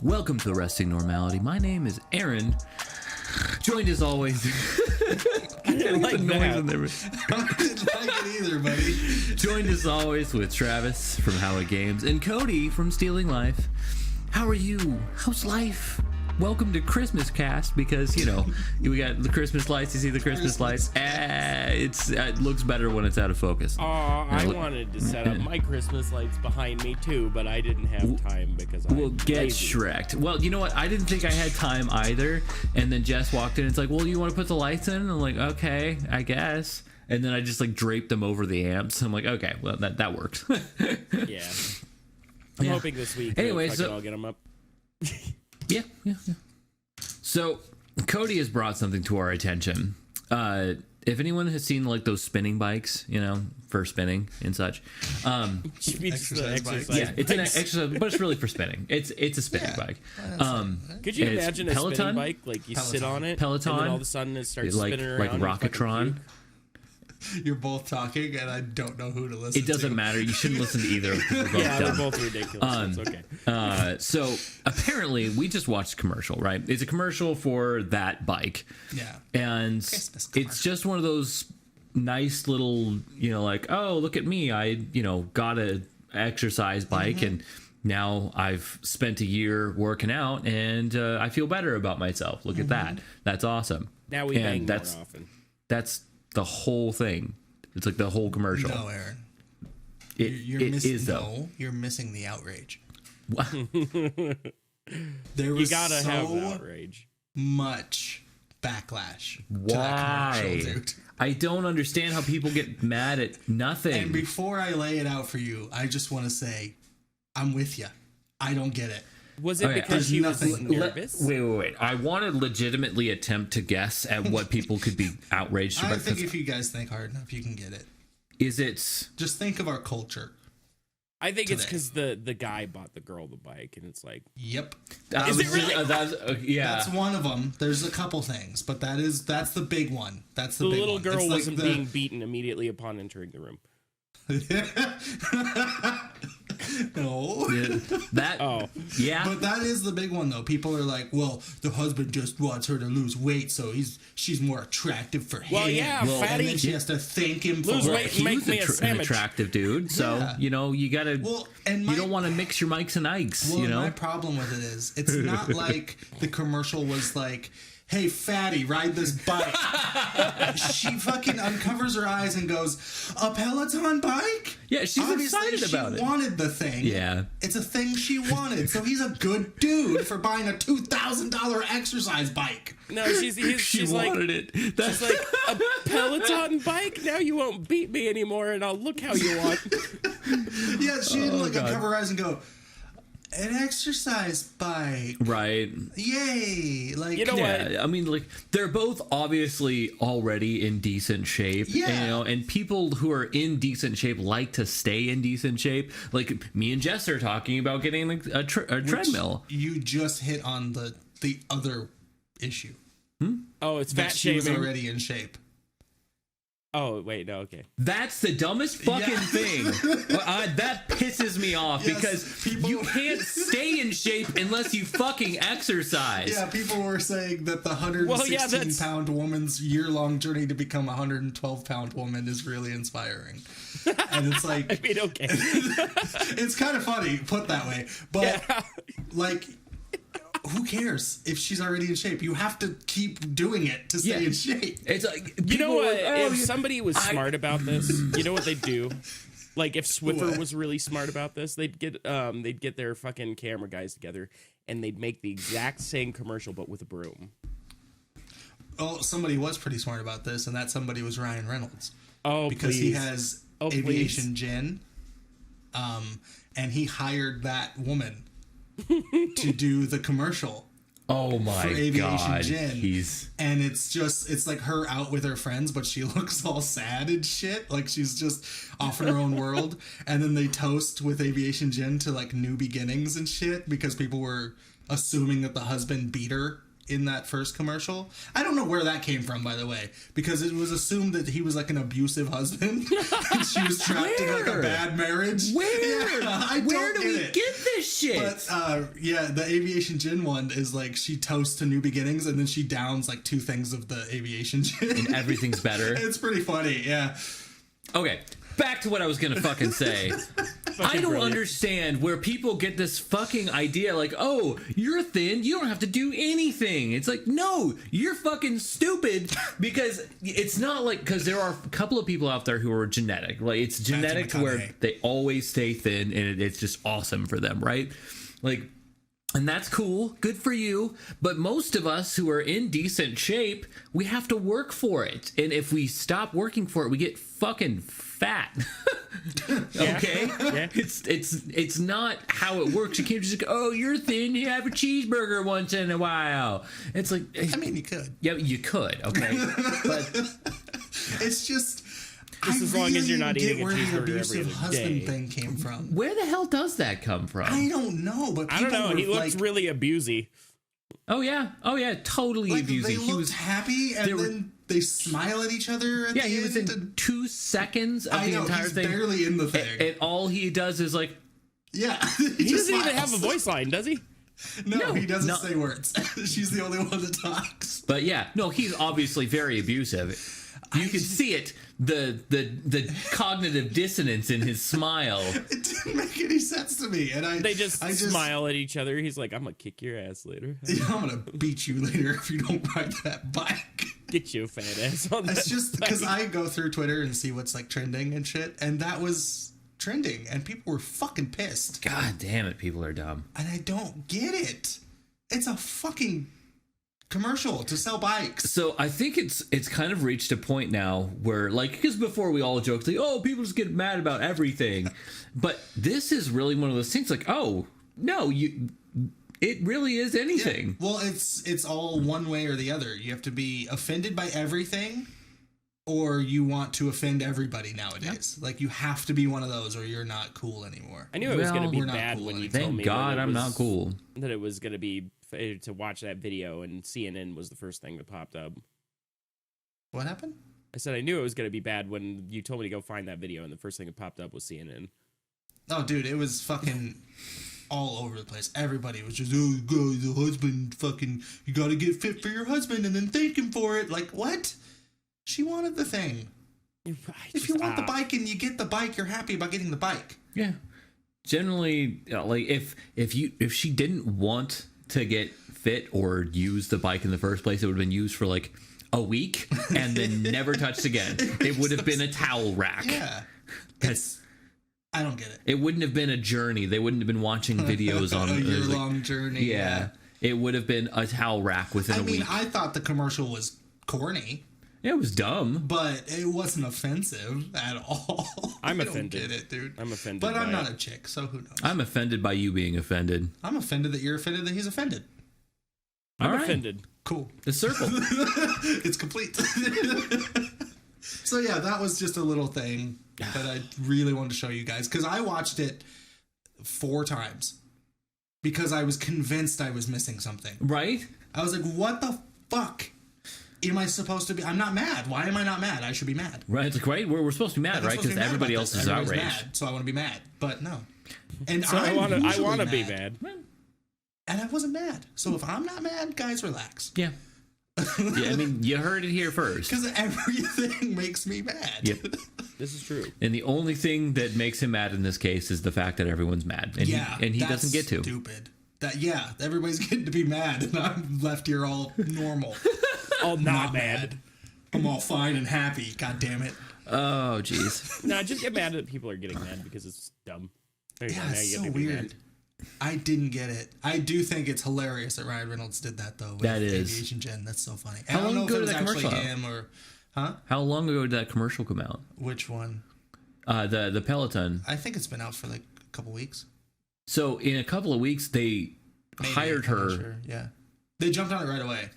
Welcome to Arresting Normality. My name is Aaron. Joined as always. I didn't like that. I didn't like it either, buddy. Joined as always with Travis from Howard Games and Cody from Stealing Life. How are you? How's life? Welcome to Christmas Cast because, you know, we got the Christmas lights. You see the Christmas lights? It looks better when it's out of focus. I wanted to set up my Christmas lights behind me too, but I didn't have time because I get Shrek'd. Well, you know what? I didn't think I had time either. And then Jess walked in and it's like, well, you want to put the lights in? And I'm like, okay, I guess. And then I just like draped them over the amps. I'm like, okay, well, that works. Yeah. I'm hoping this week I'll get them up. Yeah. So Cody has brought something to our attention. If anyone has seen like those spinning bikes, you know, for spinning and such, Exercise bike. yeah, it's an exercise, but it's really for spinning. It's a spinning bike. Could you it's imagine a Peloton? spinning bike? Like you sit on it, Peloton, and then all of a sudden it starts like spinning around. like Rocketron. You're both talking, and I don't know who to listen to. It doesn't matter. You shouldn't listen to either. Yeah, they're both ridiculous. It's okay. So apparently, we just watched a commercial, right? It's a commercial for that bike. Yeah. And it's just one of those nice little, you know, like, oh, look at me. I, got a exercise bike and now I've spent a year working out and I feel better about myself. Look at that. That's awesome. Now we bang more often. That's the whole thing. It's like the whole commercial. No, Aaron. You're missing the outrage. There was have the outrage. Much backlash. Why? To that commercial, dude. I don't understand how people get mad at nothing. And before I lay it out for you, I just want to say, I'm with you. I don't get it. Was it because she was nervous? Wait. I want to legitimately attempt to guess at what people could be outraged about. I think if you guys think hard enough, you can get it. Is it? Just think of our culture. I think it's because the guy bought the girl the bike, and it's like, yep. Is it really? Yeah, that's one of them. There's a couple things, but that's the big one. That's the the big little one. girl It's wasn't like being beaten immediately upon entering the room. No. Yeah. But that is the big one, though. People are like, well, the husband just wants her to lose weight, so she's more attractive for him. Well, yeah, fatty. And then she has to thank him lose for weight. He Make was me a an sandwich. attractive dude, so you gotta. Well, you don't want to mix your Mikes and Ikes. Well, you know. My problem with it is, it's not like the commercial was like, hey, fatty, ride this bike. She fucking uncovers her eyes and goes, a Peloton bike? Yeah, she's Obviously, excited about it. She wanted the thing. Yeah. It's a thing she wanted. So he's a good dude for buying a $2,000 exercise bike. No, she's like, wanted it. She's like, a Peloton bike? Now you won't beat me anymore, and I'll look how you want. Yeah, she didn't uncover her eyes and go, an exercise bike, Right. Yay. Like, you know what? I mean, like, they're both obviously already in decent shape. Yeah. And people who are in decent shape like to stay in decent shape. Like, me and Jess are talking about getting a treadmill. You just hit on the other issue. Oh, it's That fat she was shaming. already in shape. Oh, wait, no, okay. That's the dumbest fucking thing. That pisses me off because you can't stay in shape unless you fucking exercise. Yeah, people were saying that the 116-pound woman's year-long journey to become a 112-pound woman is really inspiring. And it's like... I mean, okay. It's kind of funny, put that way. But, like... Who cares if she's already in shape? You have to keep doing it to stay in shape. It's like, you know what? Like, if somebody was smart about this, you know what they'd do? Like if Swiffer was really smart about this, they'd get their fucking camera guys together and they'd make the exact same commercial but with a broom. Oh, somebody was pretty smart about this, and that somebody was Ryan Reynolds. Oh, because please. He has aviation gin, and he hired that woman to do the commercial. Oh my for aviation god! Gin. And it's like her out with her friends, but she looks all sad and shit, like she's just off in her own world. And then they toast with aviation gin to like new beginnings and shit because people were assuming that the husband beat her in that first commercial. I don't know where that came from, by the way, because it was assumed that he was like an abusive husband and she was trapped in like a bad marriage. Where? Yeah, I Where don't do we get it. get this shit? But yeah, the aviation gin one is like she toasts to new beginnings and then she downs like 2 things of the aviation gin. And everything's better. It's pretty funny, yeah. Okay, back to what I was gonna fucking say. I don't understand where people get this fucking idea like, oh, you're thin, you don't have to do anything. It's like, no, you're fucking stupid, because it's not like, because there are a couple of people out there who are genetic. Like, it's genetic to where they always stay thin, and it's just awesome for them, right? Like, and that's cool, good for you, but most of us who are in decent shape, we have to work for it, and if we stop working for it, we get fucking fat. Okay? Yeah. It's not how it works. You can't just go, oh, you're thin, you have a cheeseburger once in a while. It's like, I mean, you could. yeah, you could, okay? But It's just, Just as long as you're not eating a where the cheeseburger every abusive other husband day. thing came from. where the hell does that come from? I don't know, but I don't people know. He were, looks like, really abusy. Oh yeah, totally like, abusing. they He looked was, happy, and they were- then they smile at each other. At yeah, the he was end, in and 2 seconds of I the know entire he's thing. barely in the thing. And all he does is like, Yeah, He just doesn't even smiles. have a voice line, does he? No, he doesn't no. say words. She's the only one that talks. but yeah, no, he's obviously very abusive. You can see it, the cognitive dissonance in his smile. It didn't make any sense to me, and They just smile at each other. He's like, I'm gonna kick your ass later. I'm gonna beat you later if you don't ride that bike. Get your fat ass on that It's just bike. because I go through Twitter and see what's like trending and shit, and that was trending, and people were fucking pissed. God damn it, people are dumb. And I don't get it. It's a fucking commercial to sell bikes. So I think it's kind of reached a point now where, like, because before we all joked like, oh, people just get mad about everything, but this is really one of those things like, oh no, it really is anything. Well, it's all one way or the other. You have to be offended by everything, or you want to offend everybody nowadays. Like, you have to be one of those, or you're not cool anymore. I knew it was Well, gonna be we're not bad cool when you anymore. told Thank me. God that it I'm was- not cool. That it was gonna be to watch that video, and CNN was the first thing that popped up. What happened? I said I knew it was gonna be bad when you told me to go find that video, and the first thing that popped up was CNN. Oh, dude, it was fucking all over the place. Everybody was just, oh, God, the husband fucking, you gotta get fit for your husband and then thank him for it. Like, what? She wanted the thing. If you want the bike and you get the bike, you're happy about getting the bike. Yeah. Generally, like if she didn't want to get fit or use the bike in the first place, it would have been used for like a week and then never touched again. It would have been a towel rack. Yeah. That's, I don't get it. it wouldn't have been a journey. They wouldn't have been watching videos on A like, year-long journey. yeah. It would have been a towel rack within I a mean, week. I thought the commercial was corny, It was dumb. but it wasn't offensive at all. I'm I offended. don't get it, dude. I'm offended. But I'm by not it. a chick, so who knows? I'm offended by you being offended. I'm offended that you're offended that he's offended. I'm All right. offended. Cool. The circle. It's complete. So yeah, that was just a little thing that I really wanted to show you guys, because I watched it 4 times because I was convinced I was missing something. Right? I was like, what the fuck am I supposed to be? I'm not mad. Why am I not mad? I should be mad. Right. It's like, right? We're supposed to be mad, I'm right? supposed to Because be mad everybody about else this. is Everybody's outraged. mad, so I want to be mad. But no. And So I I'm want to usually be mad. And I wasn't mad. So if I'm not mad, guys, relax. Yeah. Yeah, I mean, you heard it here first. Because everything makes me mad. Yep. This is true. And the only thing that makes him mad in this case is the fact that everyone's mad, and he that's doesn't get to. Stupid. Everybody's getting to be mad, and I'm left here all normal. All not mad. I'm all fine and happy. God damn it. Oh, jeez. No, just get mad that people are getting mad because it's dumb. There you go. Yeah, Now you it's get so to be weird. mad. I didn't get it. I do think it's hilarious that Ryan Reynolds did that though. With That is. Aviation Gen. That's so funny. How I don't long know ago if it did was that actually commercial him or How long ago did that commercial come out? which one. The Peloton. I think it's been out for like a couple weeks. So in a couple of weeks, they Maybe, hired I'm not her. sure. Yeah, they jumped on it right away.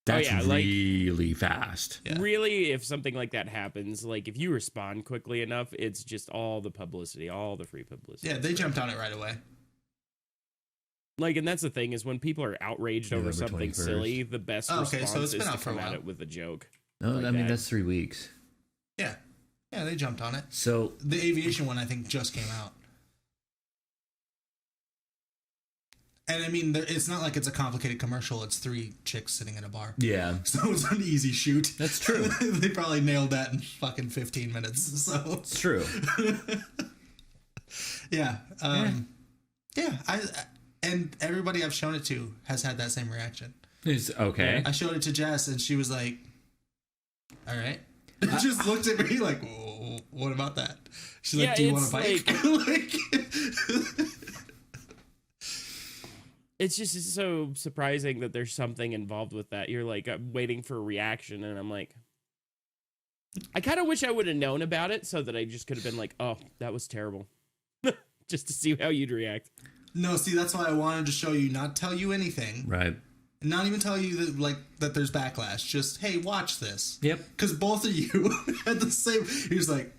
That's yeah, like- really fast. Yeah. Really, if something like that happens, like if you respond quickly enough, it's just all the publicity, all the free publicity. Yeah, they jumped on it right away. Like, and that's the thing is when people are outraged over November something 21st. silly, the best Okay, so response it's been is to out for a come at while. it with a joke. No, like I mean that. that's 3 weeks. Yeah. Yeah, they jumped on it. So The aviation one, I think, just came out. And I mean, it's not like it's a complicated commercial. It's 3 chicks sitting in a bar. yeah, So it's an easy shoot. that's true. They probably nailed that in fucking 15 minutes. So It's true. yeah. Yeah. And everybody I've shown it to has had that same reaction. It's okay. I showed it to Jess and she was like, all right. Just looked at me like, "Whoa, what about that?" She's like, Yeah, "Do you want it's a bike?" Like, It's just so surprising that there's something involved with that. You're like, I'm waiting for a reaction, and I'm like, I kind of wish I would have known about it so that I just could have been like, oh, that was terrible. Just to see how you'd react. no, see, that's why I wanted to show you, not tell you anything, Right. not even tell you that there's backlash. Just, hey, watch this. Yep. Because both of you had the same. He was like,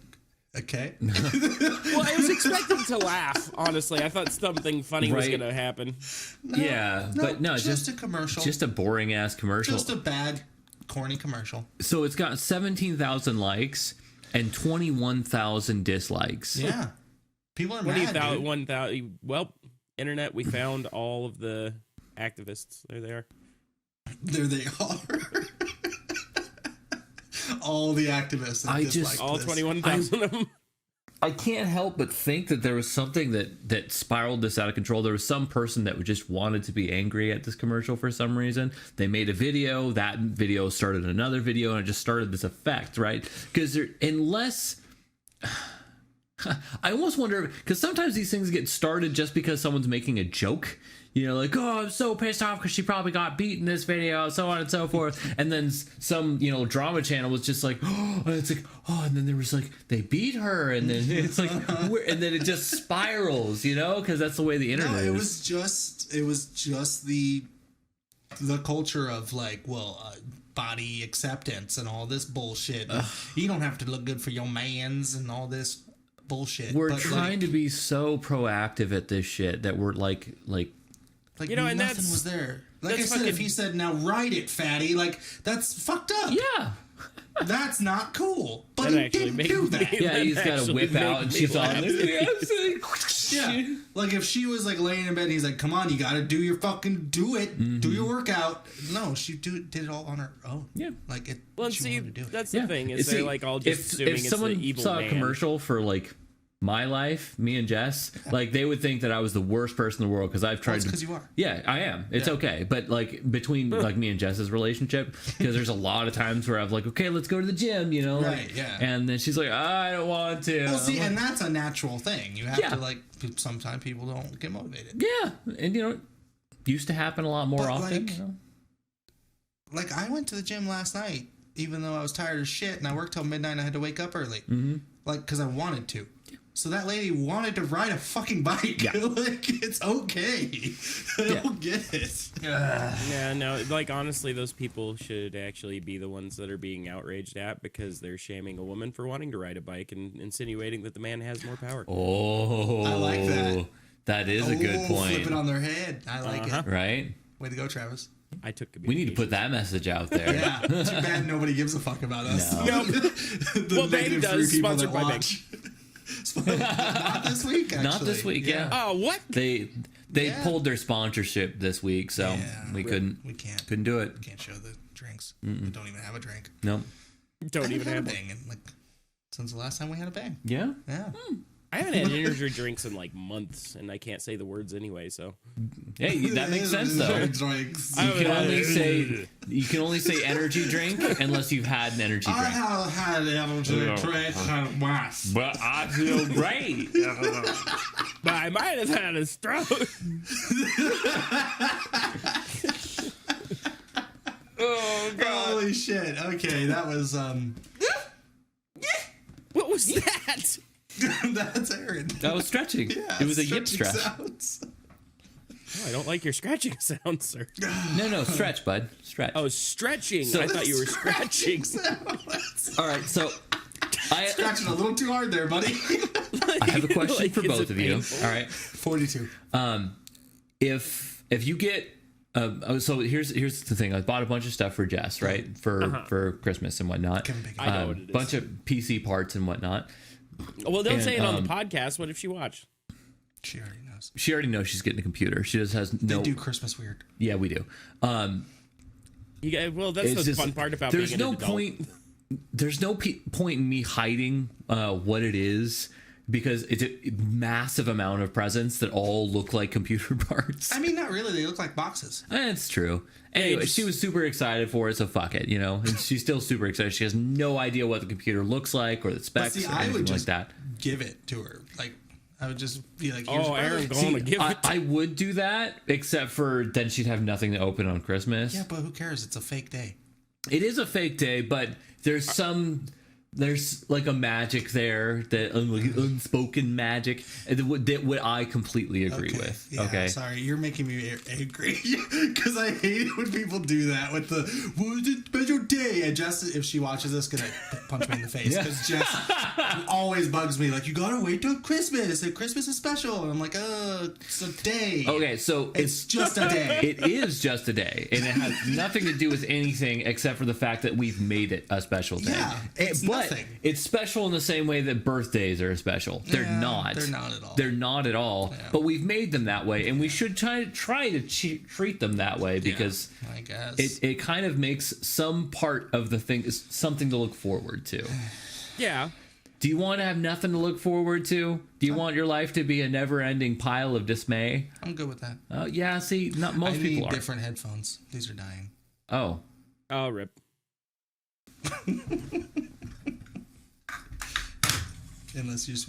okay. Well, I was expecting to laugh, honestly. I thought something funny was Right. going to happen. Yeah, but no, just a commercial. just a boring ass commercial. Just a bad, corny commercial. So it's got 17,000 likes and 21,000 dislikes. Yeah. People are mad, dude. 1,000. Well, internet, we found all of the activists. There they are. There they are. All the activists. I just- disliked All this. 21,000 of them. I can't help but think that there was something that spiraled this out of control. There was some person that just wanted to be angry at this commercial for some reason. They made a video. That video started another video, and it just started this effect, right? Because unless... I almost wonder, because sometimes these things get started just because someone's making a joke. You know, like, oh, I'm so pissed off because she probably got beat in this video, so on and so forth. And then some, drama channel was just like, oh, and it's like, oh, and then there was like, they beat her, and then it's like, and then it just spirals, because that's the way the internet No, is. it was just the culture of like, well, body acceptance and all this bullshit. You don't have to look good for your mans and all this bullshit. We're But, trying to be so proactive at this shit that we're like like and nothing that's- was there. Like I that's said, if fucking- he said, "Now write it, fatty," like that's fucked up. yeah. That's not cool. But That he actually didn't made do me- that. Yeah, he's got to actually whip made out, and me she's on laugh. this. Yeah, like if she was like laying in bed, and he's like, "Come on, you got to do your fucking do it, do your workout." No, she did it all on her own. Yeah. like it. Well, and she see, wanted to do it. that's the thing is See, they're like all just assuming if it's someone the evil saw man. a commercial for like my life, me and Jess, like they would think that I was the worst person in the world because I've tried Well, it's to. 'cause you are. Yeah, I am. It's Yeah. okay, but like between like me and Jess's relationship, because there's a lot of times where I've like, okay, let's go to the gym, like- Right, yeah. and then she's like, I don't want to. Well, see, I'm and that's a natural thing. You have Yeah. to like. Sometimes people don't get motivated. like, yeah, and used to happen a lot more But, often. like, Like I went to the gym last night, even though I was tired as shit, and I worked till midnight. And I had to wake up early, like because I wanted to. So that lady wanted to ride a fucking bike. Yeah. Like it's okay. I don't get it. Yeah, no, like honestly, those people should actually be the ones that are being outraged at because they're shaming a woman for wanting to ride a bike and insinuating that the man has more power. Oh, I like that. That is a good point, Flip it on their head. I like it. right? Way to go, Travis. I took. We need to put that message out there. Yeah. Too bad nobody gives a fuck about us. No. The Well, Bang negative does, 3 people sponsored that by Bang. watch. Not this week, actually. Not this week, yeah. Oh, what? They Yeah. pulled their sponsorship this week, so Yeah. we couldn't We can't. do it. Can't show the drinks. We don't even have a drink. No. Don't I even haven't have. had a bang in, like since the last time we had a bang. Yeah. Yeah. I haven't had energy drinks in like months, and I can't say the words anyway. So Hey, that makes sense though. Drinks. You can only say energy drink unless you've had an energy I drink. have had an energy drink once. But I feel great. but I might have had a stroke. Oh god. Holy shit. Okay, that was What was that? that's Aaron. That was stretching. Yeah, It was a yip stretching stretch. sounds. Oh, I don't like your scratching sound, sir. No, stretch, bud. Stretch. Oh, stretching. So- I thought you were scratching. All right, so I Scratching a little too hard there, buddy. have a question Like, for is both it of you. painful? All right. 42. if you get so here's the thing. I bought a bunch of stuff for Jess, right, for Christmas and whatnot. I know what it is. Bunch of PC parts and whatnot. Well, don't say it on the podcast. What if she watched? She already knows. She already knows she's getting a computer. She just has no. They do Christmas weird. Yeah, we do. Well, that's the fun part about being an adult. There's no point in me hiding what it is, because it's a massive amount of presents that all look like computer parts. I mean, not really. They look like boxes. It's true. Anyway, she was super excited for it, so fuck it, and she's still super excited. She has no idea what the computer looks like or the specs or anything like that. Give it to her. Like, I would just be like, "Oh, Aaron, going to give it." I would do that, except for then she'd have nothing to open on Christmas. Yeah, but who cares? It's a fake day. It is a fake day, but there's like a magic there, that unspoken magic that what I completely agree with. Yeah, okay, sorry, you're making me angry because I hate it when people do that with the "what's a special day." And Jess, if she watches this, gonna punch me in the face, because Jess always bugs me. Like, you gotta wait till Christmas. And Christmas is special, and I'm like, it's a day. Okay, so it's just a day. It is just a day, and it has nothing to do with anything except for the fact that we've made it a special day. Yeah, but it's special in the same way that birthdays are special. They're not. They're not at all. They're not at all. Yeah. But we've made them that way, and we should try to treat them that way, because I guess it kind of makes some part of the thing is something to look forward to. Yeah. Do you want to have nothing to look forward to? Do you want your life to be a never-ending pile of dismay? I'm good with that. Yeah. See, not most people are. I need different headphones. These are dying. Oh, Rip. Unless you're just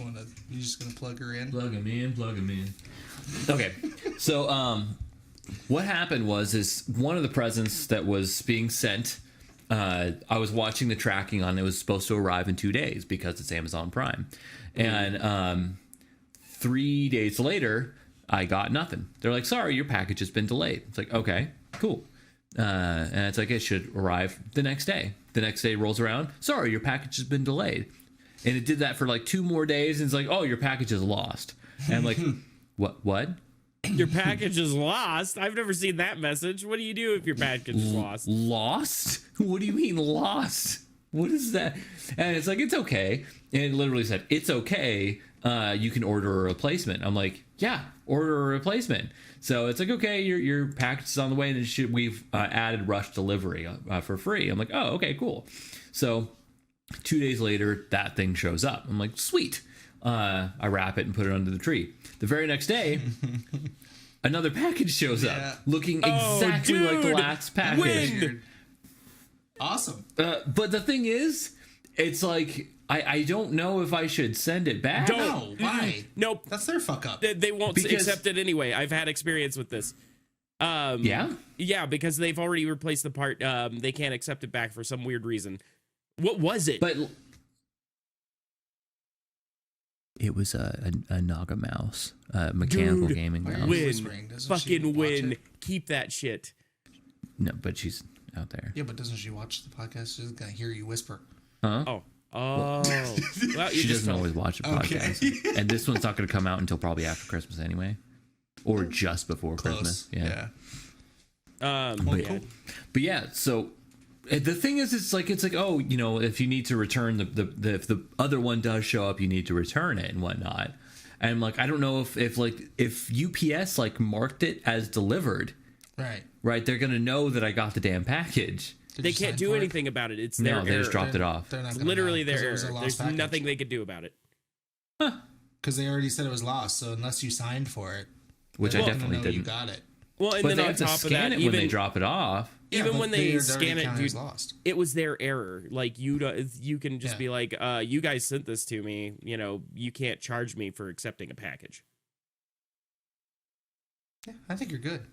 gonna plug her in. Plug them in. Okay, so what happened is one of the presents that was being sent. I was watching the tracking on it. Was supposed to arrive in 2 days because it's Amazon Prime, and 3 days later, I got nothing. They're like, "Sorry, your package has been delayed." It's like, okay, cool, and it's like it should arrive the next day. The next day rolls around. Sorry, your package has been delayed. And it did that for like 2 more days. And it's like, oh, your package is lost. And I'm like, what? Your package is lost? I've never seen that message. What do you do if your package is lost? Lost? What do you mean lost? What is that? And it's like, it's okay. And it literally said, it's okay. You can order a replacement. I'm like, yeah, order a replacement. So it's like, okay, your package is on the way. And we've added rush delivery for free. I'm like, oh, okay, cool. So 2 days later, that thing shows up. I'm like, sweet. I wrap it and put it under the tree. The very next day, another package shows up, looking exactly like the last package. Win. Awesome. But the thing is, it's like, I don't know if I should send it back. No, why? Nope. That's their fuck up. They won't accept it anyway. I've had experience with this. Yeah, because they've already replaced the part. They can't accept it back for some weird reason. What was it? But it was a Naga mouse, a mechanical gaming mouse. Win. Fucking win. Keep that shit. No, but she's out there. Yeah, but doesn't she watch the podcast? She's gonna hear you whisper. Huh? Oh. Well, she doesn't always watch the podcast. Okay. And this one's not going to come out until probably after Christmas anyway. Or just before Christmas. Yeah. But yeah, so the thing is, it's like, oh, if you need to return if the other one does show up, you need to return it and whatnot. And I'm like, I don't know if UPS marked it as delivered. Right. They're going to know that I got the damn package. They can't do anything about it. It's their error. They just dropped it off. It's literally their error. There's nothing they could do about it. Because they already said it was lost. So unless you signed for it, which I definitely didn't. You got it. Well, and but then they on have to top of scan that, it when they drop it off. Even when they scan it, dude, lost. It was their error. Like, you can just be like, you guys sent this to me. You can't charge me for accepting a package. Yeah, I think you're good.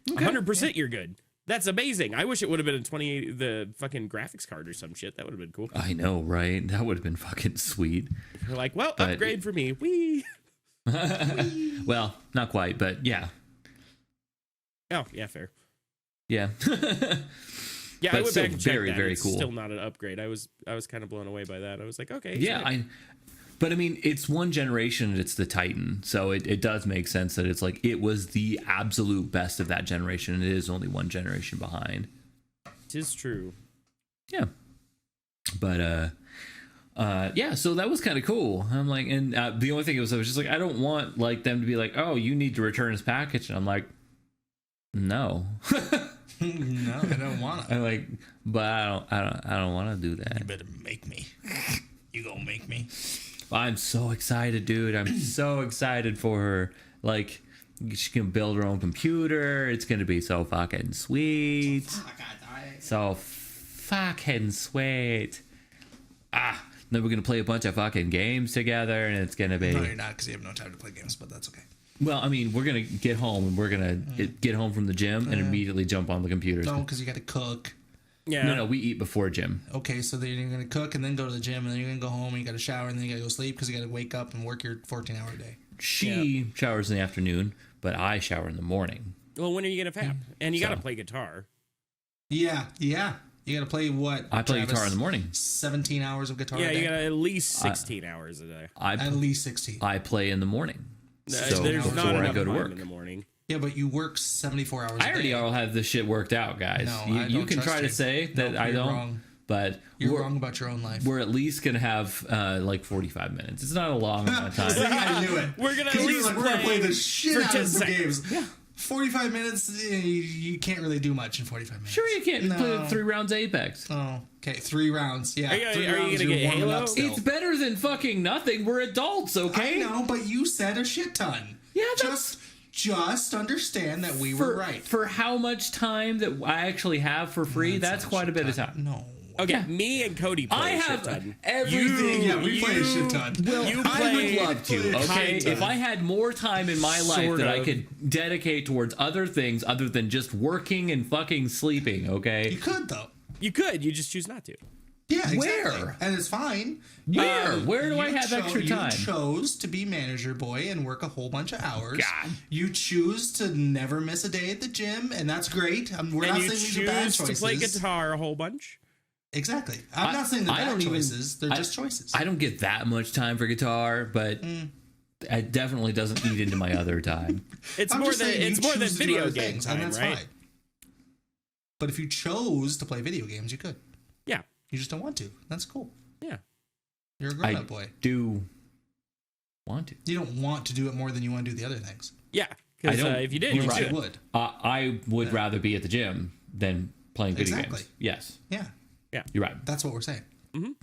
100% you're good. That's amazing. I wish it would have been the fucking graphics card or some shit. That would have been cool. I know, right? That would have been fucking sweet. You're like, well, upgrade for me. Whee! Well, not quite, but yeah. Oh, yeah, fair. Yeah. Yeah, but I went back and checked very, that. very It's cool. Still not an upgrade. I was kind of blown away by that. I was like, okay. Yeah, But I mean, it's one generation and it's the Titan. So it does make sense that it's like it was the absolute best of that generation. And it is only one generation behind. Tis true. Yeah. But yeah, so that was kind of cool. I'm like, and the only thing was, I was just like, I don't want like them to be like, oh, you need to return this package. And I'm like, no. No, I don't want to. I'm like, but I don't want to do that. You better make me. You gonna make me. I'm so excited, dude. I'm so excited for her. Like, she can build her own computer. It's gonna be so fucking sweet. So fucking sweet. Then we're gonna play a bunch of fucking games together, and it's gonna be. No, you're not, because you have no time to play games, but that's okay. Well, I mean, we're gonna get home, and we're gonna get home from the gym and immediately jump on the computers. No, because you got to cook. Yeah. No, we eat before gym. Okay, so then you're gonna cook and then go to the gym, and then you're gonna go home and you got to shower, and then you got to go sleep because you got to wake up and work your 14-hour day. She showers in the afternoon, but I shower in the morning. Well, when are you gonna fap? And you gotta play guitar. Yeah. You got to play what? I play Travis? guitar in the morning. 17 hours of guitar. Yeah, a day? you gotta at least 16 hours a day. At least 16. I play in the morning. So There's before not I enough go to time work. in the morning. Yeah, but you work 74 hours. I already all have this shit worked out, guys. No, I you don't can trust try to you. say that Nope, I you're don't, wrong. but You're wrong about your own life. we're at least gonna have like 45 minutes. It's not a long amount of time. I knew it. We're gonna at 'Cause you're least like, we're gonna play the for shit out 10 of some seconds. games. Yeah. 45 minutes, you can't really do much in 45 minutes. Sure, you can't No. play 3 rounds of Apex. Oh, okay, 3 rounds. Yeah, Are you- 3 are you rounds, gonna you're get warming Halo? up still. It's better than fucking nothing. We're adults, okay? I know, but you said a shit ton. Yeah, that's just understand that we were right. For how much time that I actually have for free, that's quite a bit of time. No. Okay, Yeah. me and Cody play I a shit have ton. everything. Yeah, we play a shit ton. You I would play love to, okay? kinda. If I had more time in my life Sort that I of. could dedicate towards other things other than just working and fucking sleeping, You okay? could, though. You could. You just choose not to. Yeah, exactly. Where? And it's fine. Where do I have extra time? You chose to be manager boy and work a whole bunch of hours. God. You choose to never miss a day at the gym, and that's great. We're And not you saying these are bad choose choices. to play guitar a whole bunch. Exactly. I'm not saying they're I bad don't even- choices. They're just choices. I don't get that much time for guitar, but it definitely doesn't eat into my other time. It's I'm more just than saying you it's more than choose to do video other game things, time, and that's right? fine. But if you chose to play video games, you could. Yeah, You just don't want to. That's cool. yeah. You're a I grown-up boy. do want to. You don't want to do it more than you want to do the other things. Yeah, I because don't- if you did, you're you right. You should. would. I would rather be at the gym than playing video Exactly. games. Yes, Yeah. you're right. That's what we're saying.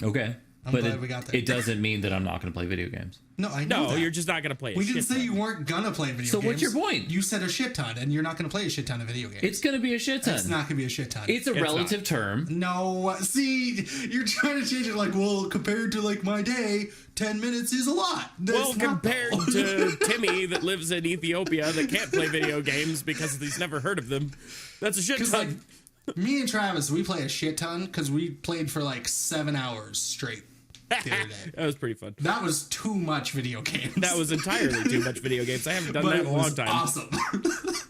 Okay. I'm but glad we got there. it doesn't mean that I'm not going to play video games. No, I know No, that. you're just not gonna play. We a didn't shit say ton. you weren't gonna play video So games. what's your point? You said a shit ton, and you're not gonna play a shit ton of video games. It's going to be a shit ton. It's not gonna be a shit ton. It's a relative term. No, see, you're trying to change it like, well, compared to like my day, 10 minutes is a lot. That's Well, not, compared though. to Timmy that lives in Ethiopia that can't play video games because he's never heard of them, that's a shit 'Cause, ton. like, me and Travis, we play a shit ton because we played for like 7 hours straight the other day. That was pretty fun. That was too much video games. That was entirely too much video games. I haven't done but that it in a was long time. awesome.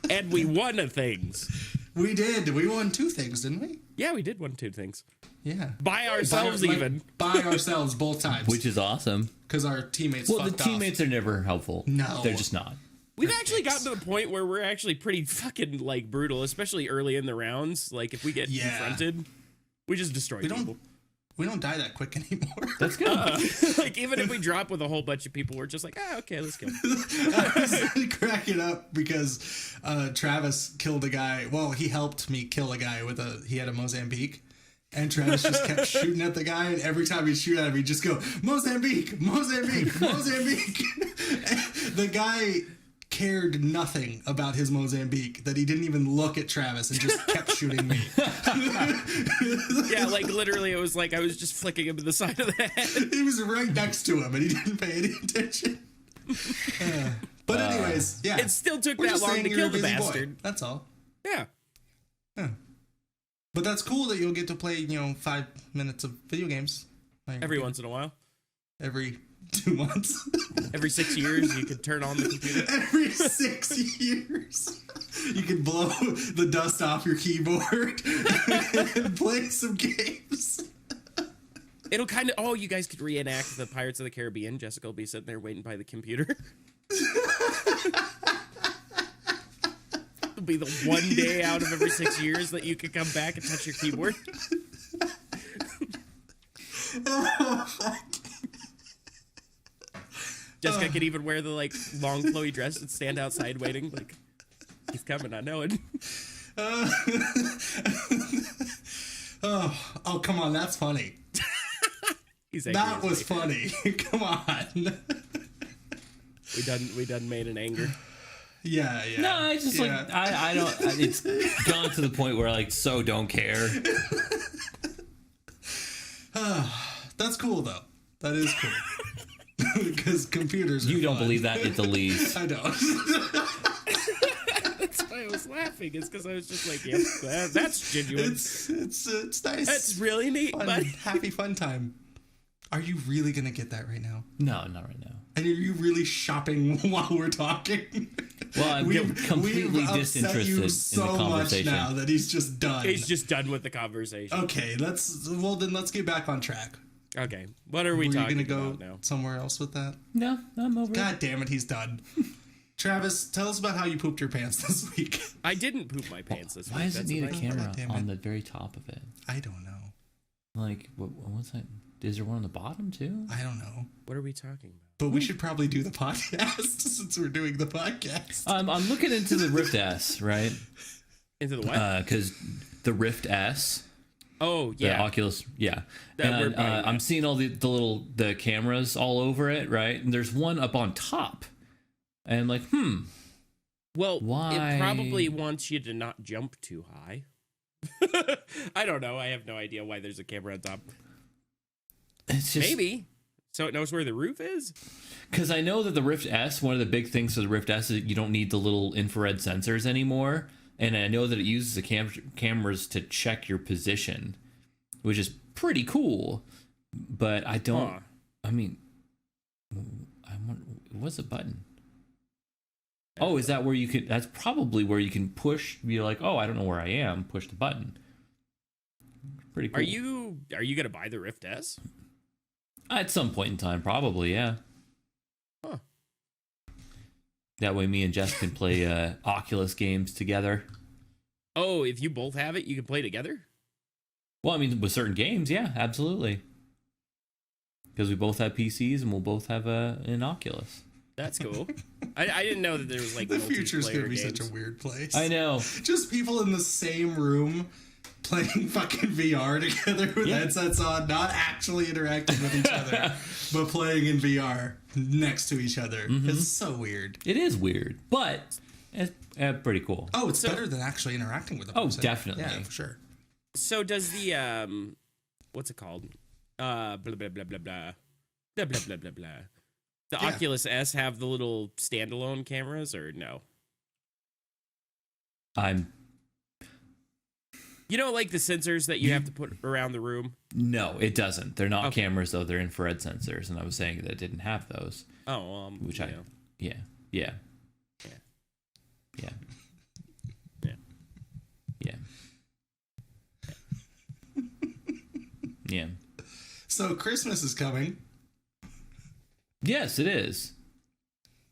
And we won things. We did. We won 2 things, didn't we? Yeah, we did win 2 things. Yeah. By ourselves, Like, even. by ourselves both times. Which is awesome. Because our teammates Well, the fucked teammates are never helpful. No. They're just not. We've actually gotten to the point where we're actually pretty fucking, like, brutal, especially early in the rounds. Like, if we get Yeah. confronted, we just destroy people. We don't die that quick anymore. That's good. Like, even if we drop with a whole bunch of people, we're just like, okay, let's go. I was cracking up because Travis killed a guy. Well, he helped me kill a guy he had a Mozambique. And Travis just kept shooting at the guy, and every time he'd shoot at him, he'd just go, Mozambique, Mozambique, Mozambique. The guy cared nothing about his Mozambique, that he didn't even look at Travis and just kept shooting me. Yeah, like, literally, it was like I was just flicking him in the side of the head. He was right next to him, and he didn't pay any attention. But anyways, yeah. It still took We're that just long saying to you're kill a the busy boy. bastard. That's all. Yeah. But that's cool that you'll get to play, 5 minutes of video games. Like, Every once in a while. Every 2 months. Every 6 years, you could turn on the computer. Every 6 years. You can blow the dust off your keyboard and play some games. It'll kind of. Oh, you guys could reenact the Pirates of the Caribbean. Jessica will be sitting there waiting by the computer. It'll be the one day out of every 6 years that you can come back and touch your keyboard. Jessica could even wear the like long flowy dress and stand outside waiting. Like he's coming, I know it. Oh, come on, that's funny. That was funny. Come on. We done made an anger. Yeah. No, I just like I don't. It's gone to the point where I like so don't care. That's cool though. That is cool. Because computers. You don't fun. believe that at the least. I don't. That's why I was laughing. It's because I was just like, "Yep, that's genuine. It's nice. That's really neat." Fun, But happy fun time. Are you really gonna get that right now? No, not right now. And are you really shopping while we're talking? Well, I'm completely disinterested in the so conversation. much now that he's just done. he's just done with the conversation. Okay, let's get back on track. Okay, what are we Were you talking gonna about go now? somewhere else with that? No, I'm over. God damn it, he's done. Travis, tell us about how you pooped your pants this week. I didn't poop my pants this week. Why does it That's need the a nice camera part. damn it. on the very top of it? I don't know. Like, what's that? Is there one on the bottom too? I don't know. What are we talking about? But we should probably do the podcast since we're doing the podcast. I'm looking into the Rift S, right? Into the what? Because the Rift S, Oh the yeah. Oculus, yeah. That we're And buying I'm that. seeing all the cameras all over it, right? And there's one up on top, and like, Well, Why? it probably wants you to not jump too high. I don't know. I have no idea why there's a camera on top. it's just Maybe so it knows where the roof is. because I know that the Rift S, one of the big things for the Rift S is you don't need the little infrared sensors anymore. And I know that it uses the cameras to check your position, which is pretty cool. But I don't. Huh. I mean, what's the button? Oh, is that where you can? That's probably where you can push. Be like, oh, I don't know where I am. Push the button. Pretty cool. Are you gonna buy the Rift S? At some point in time, probably, yeah. Huh. That way, me and Jess can play Oculus games together. Oh, if you both have it, you can play together. Well, I mean, with certain games, yeah, absolutely. Because we both have PCs and we'll both have an Oculus. That's cool. I didn't know that there was like The future's multiplayer gonna be games. such a weird place. I know. Just people in the same room playing fucking VR together with Yeah. headsets on, not actually interacting with each other, but playing in VR next to each other. It's so weird. It is weird, but it's pretty cool. Oh, it's better than actually interacting with a Oh, person. definitely. Yeah, for sure. So does the what's it called? Blah blah blah blah blah blah blah blah blah blah blah. The Yeah. Oculus S have the little standalone cameras or no? You know, like the sensors that you have to put around the room. No, it doesn't. They're not Okay. cameras though. They're infrared sensors, and I was saying that it didn't have those. Oh, Which yeah. yeah. Yeah. Yeah. So Christmas is coming. Yes, it is.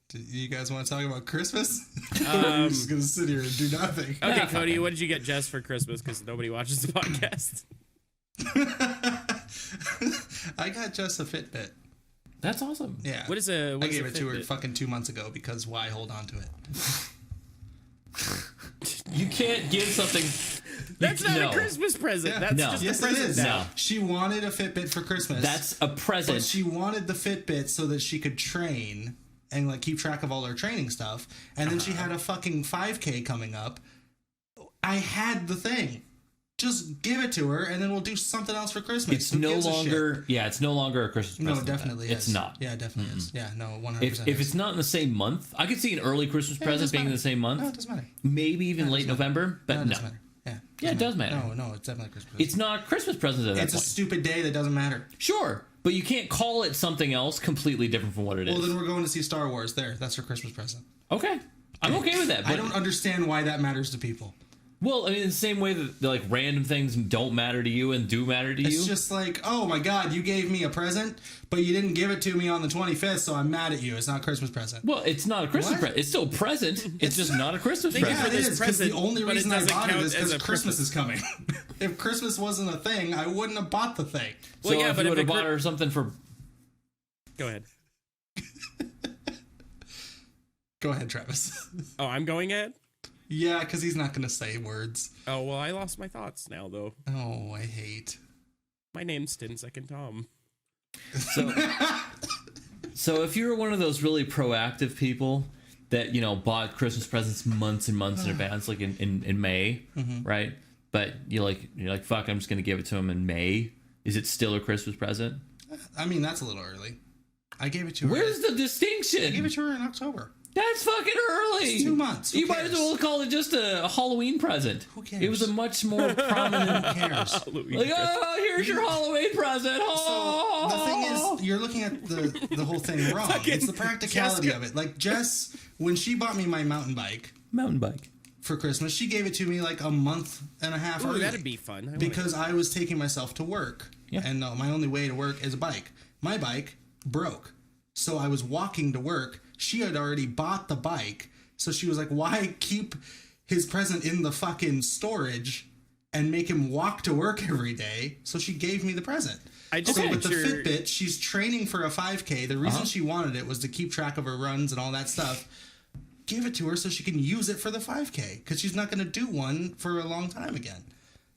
Do you guys want to talk about Christmas? Um, We're just gonna sit here and do nothing. Okay, Yeah, Cody, fucking- what did you get Jess for Christmas? Because nobody watches the podcast. I got just a Fitbit. That's awesome. Yeah. What is a? What I is gave a it to her Fitbit? fucking 2 months ago because why hold on to it? You can't give something. That's not no. a Christmas present. Yeah. That's No. just Yes, a it present is. now. No. She wanted a Fitbit for Christmas. That's a present. But she wanted the Fitbit so that she could train and like keep track of all her training stuff. And then she had a fucking 5K coming up. I had the thing. Just give it to her, and then we'll do something else for Christmas. It's Who no gives a shit? longer. Yeah, it's no longer a Christmas No, present. it definitely is. It's not. Yeah, it definitely is. Yeah, no, 100%. If it's not in the same month, I could see an early Christmas present doesn't being in matter. the same month. No, it doesn't matter. Maybe even No, it late doesn't matter. November, but No, it no. doesn't matter. Yeah, it does matter. No, it's definitely Christmas. It's not Christmas presents at that It's a point. stupid day that doesn't matter. Sure, but you can't call it something else completely different from what it is. Well, then we're going to see Star Wars. There, that's her Christmas present. Okay, I'm okay with that. But I don't understand why that matters to people. Well, I mean, in the same way that like random things don't matter to you and do matter to you. It's just like, oh my God, you gave me a present, but you didn't give it to me on the 25th, so I'm mad at you. It's not a Christmas present. Well, it's not a Christmas present. It's still a present. It's just not a Christmas present. Yeah, it is, because the only but it reason I doesn't bought it count is as because a Christmas is coming. If Christmas wasn't a thing, I wouldn't have bought the thing. So Well, yeah, if but you if would have it bought her something for... Go ahead. Go ahead, Travis. Oh, I'm going at? Yeah, because he's not going to say words. Oh, well, I lost my thoughts now, though. Oh, I hate. My name's 10 Second Tom. So if you're one of those really proactive people that, you know, bought Christmas presents months and months in advance, like in May, right? But you're like, fuck, I'm just going to give it to him in May. Is it still a Christmas present? I mean, that's a little early. I gave it to her. Where's the distinction? I gave it to her in October. That's fucking early. It's 2 months. Who You might cares? as well call it just a Halloween present. Who cares? It was a much more prominent. Who cares? Like, oh, here's your Halloween present. So Oh. the thing is, you're looking at the whole thing wrong. It's the practicality of it. Like Jess, when she bought me my mountain bike Mountain bike. for Christmas, she gave it to me like a month and a half Ooh, early. that'd be fun. Because I was taking myself to work. Yeah. And my only way to work is a bike. My bike broke. So I was walking to work. She had already bought the bike. So she was like, why keep his present in the fucking storage and make him walk to work every day? So she gave me the present. I just So with the picture- Fitbit, she's training for a 5K. The reason she wanted it was to keep track of her runs and all that stuff. Give it to her so she can use it for the 5K. Because she's not going to do one for a long time again.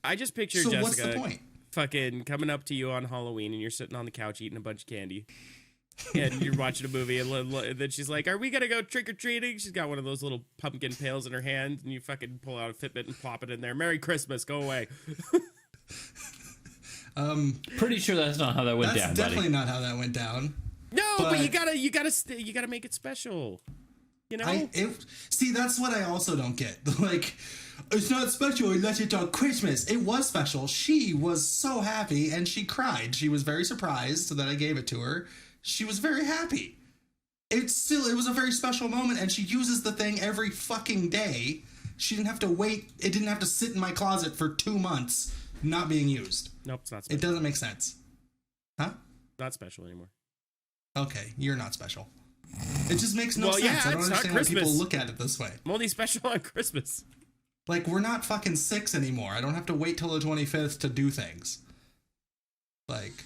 I just picture So Jessica what's the point? fucking coming up to you on Halloween and you're sitting on the couch eating a bunch of candy. And you're watching a movie and then she's like, are we gonna go trick-or-treating? She's got one of those little pumpkin pails in her hand and you fucking pull out a Fitbit and plop it in there. Merry Christmas, go away. Pretty sure that's not how that went That's down, definitely buddy. not how that went down. No, but But- you gotta make it special. You know? See, that's what I also don't get. Like, it's not special unless it's on Christmas. It was special. She was so happy and she cried. She was very surprised that I gave it to her. She was very happy. It was a very special moment, and she uses the thing every fucking day. She didn't have to wait. It didn't have to sit in my closet for 2 months not being used. Nope, it's not It special. doesn't make sense. Huh? Not special anymore. Okay, you're not special. It just makes no Well, sense. yeah, I don't it's not understand why people Christmas. look at it this way. I'm only special on Christmas. Like, we're not fucking 6 anymore. I don't have to wait till the 25th to do things. Like,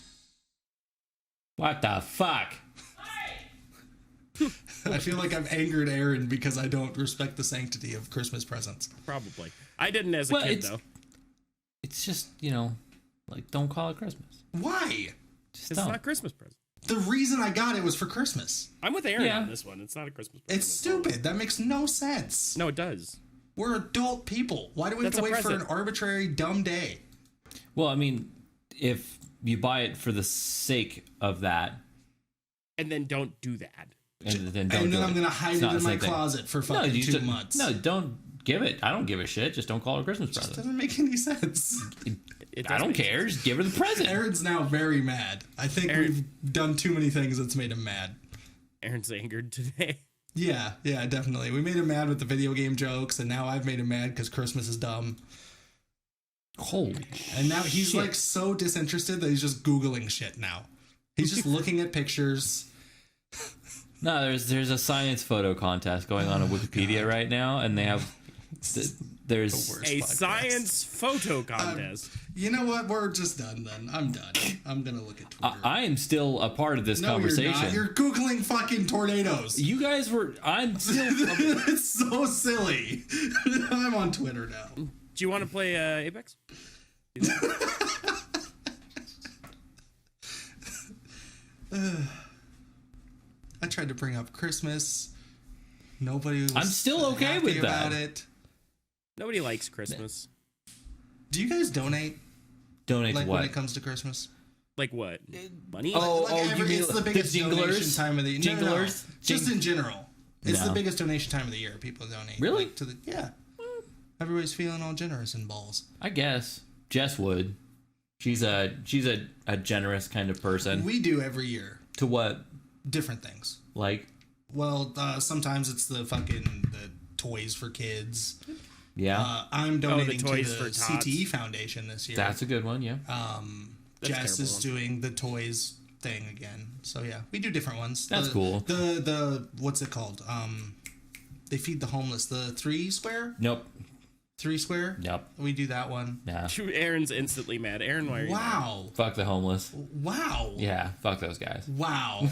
What the fuck? I feel like I've angered Aaron because I don't respect the sanctity of Christmas presents. Probably. I didn't as a Well, kid, though. It's just, you know, like, don't call it Christmas. Why? Just It's don't. not Christmas present. The reason I got it was for Christmas. I'm with Aaron Yeah. on this one. It's not a Christmas present. It's stupid. That makes no sense. No, it does. We're adult people. Why do we have That's to a wait for an present. arbitrary, dumb day? Well, I mean, if you buy it for the sake of that, And then don't do that. and then don't And do then I'm it. going to hide It's it not in the my same thing. closet for No, fucking you 2 just, months. no, don't give it. I don't give a shit. Just don't call it a Christmas It present. doesn't make any sense. It I does don't make care. Just give her the present. Aaron's now very mad. I think Aaron- we've done too many things that's made him mad. Aaron's angered today. Yeah, definitely. We made him mad with the video game jokes, and now I've made him mad because Christmas is dumb. Holy And now he's shit. like so disinterested that he's just Googling shit now. He's just looking at pictures. No, there's a science photo contest going on Wikipedia right now, and they have there's The worst A podcast. science photo contest. You know what? We're just done then. I'm done. I'm gonna look at Twitter. I am still a part of this no, conversation. you're not. You're Googling fucking tornadoes. You guys were. I'm still. It's so silly. I'm on Twitter now. Do you want to play Apex? I tried to bring up Christmas. Nobody was I'm still okay happy with that. about it. Nobody likes Christmas. Do you guys donate Donate like to when what? it comes to Christmas? Like what? Money? Oh, you mean it's the the biggest donation jinglers? time of the year. Jinglers? Just in general. It's No. the biggest donation time of the year. People donate. Really? Like, to the yeah. Everybody's feeling all generous in balls. I guess Jess would. She's a generous kind of person. We do every year To what? different things. Like Well, sometimes it's the toys for kids. Yeah. I'm donating toys to the for tots. CTE Foundation this year. That's a good one. Yeah. That's Jess is terrible. doing the toys thing again. So yeah, we do different ones. That's cool. The what's it called? They feed the homeless. The 3 square. Nope. 3 square. Nope. We do that one. Nah. Aaron's instantly mad. Aaron, why are you mad? Wow. Fuck the homeless. Wow. Yeah. Fuck those guys. Wow.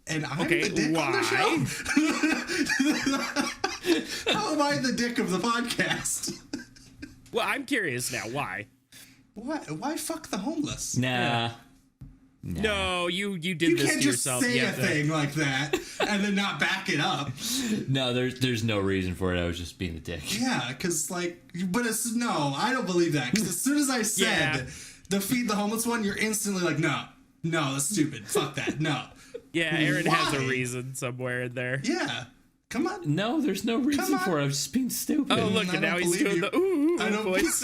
And I'm Okay, the dick on the why? show. How am I the dick of the podcast? Well, I'm curious now. Why? Why fuck the homeless? Nah. No, you did You this can't to just yourself. say You a have to- thing like that and then not back it up. No, there's no reason for it. I was just being a dick. Yeah, because but it's no, I don't believe that. Because as soon as I said Yeah. the feed the homeless one, you're instantly like, no, that's stupid. Fuck that. No. Yeah, Aaron has a Why? reason somewhere in there. Yeah. Come on. No, there's no reason Come on. for it. I was just being stupid. Oh, look, I and now don't he's believe doing you. the ooh I don't- voice.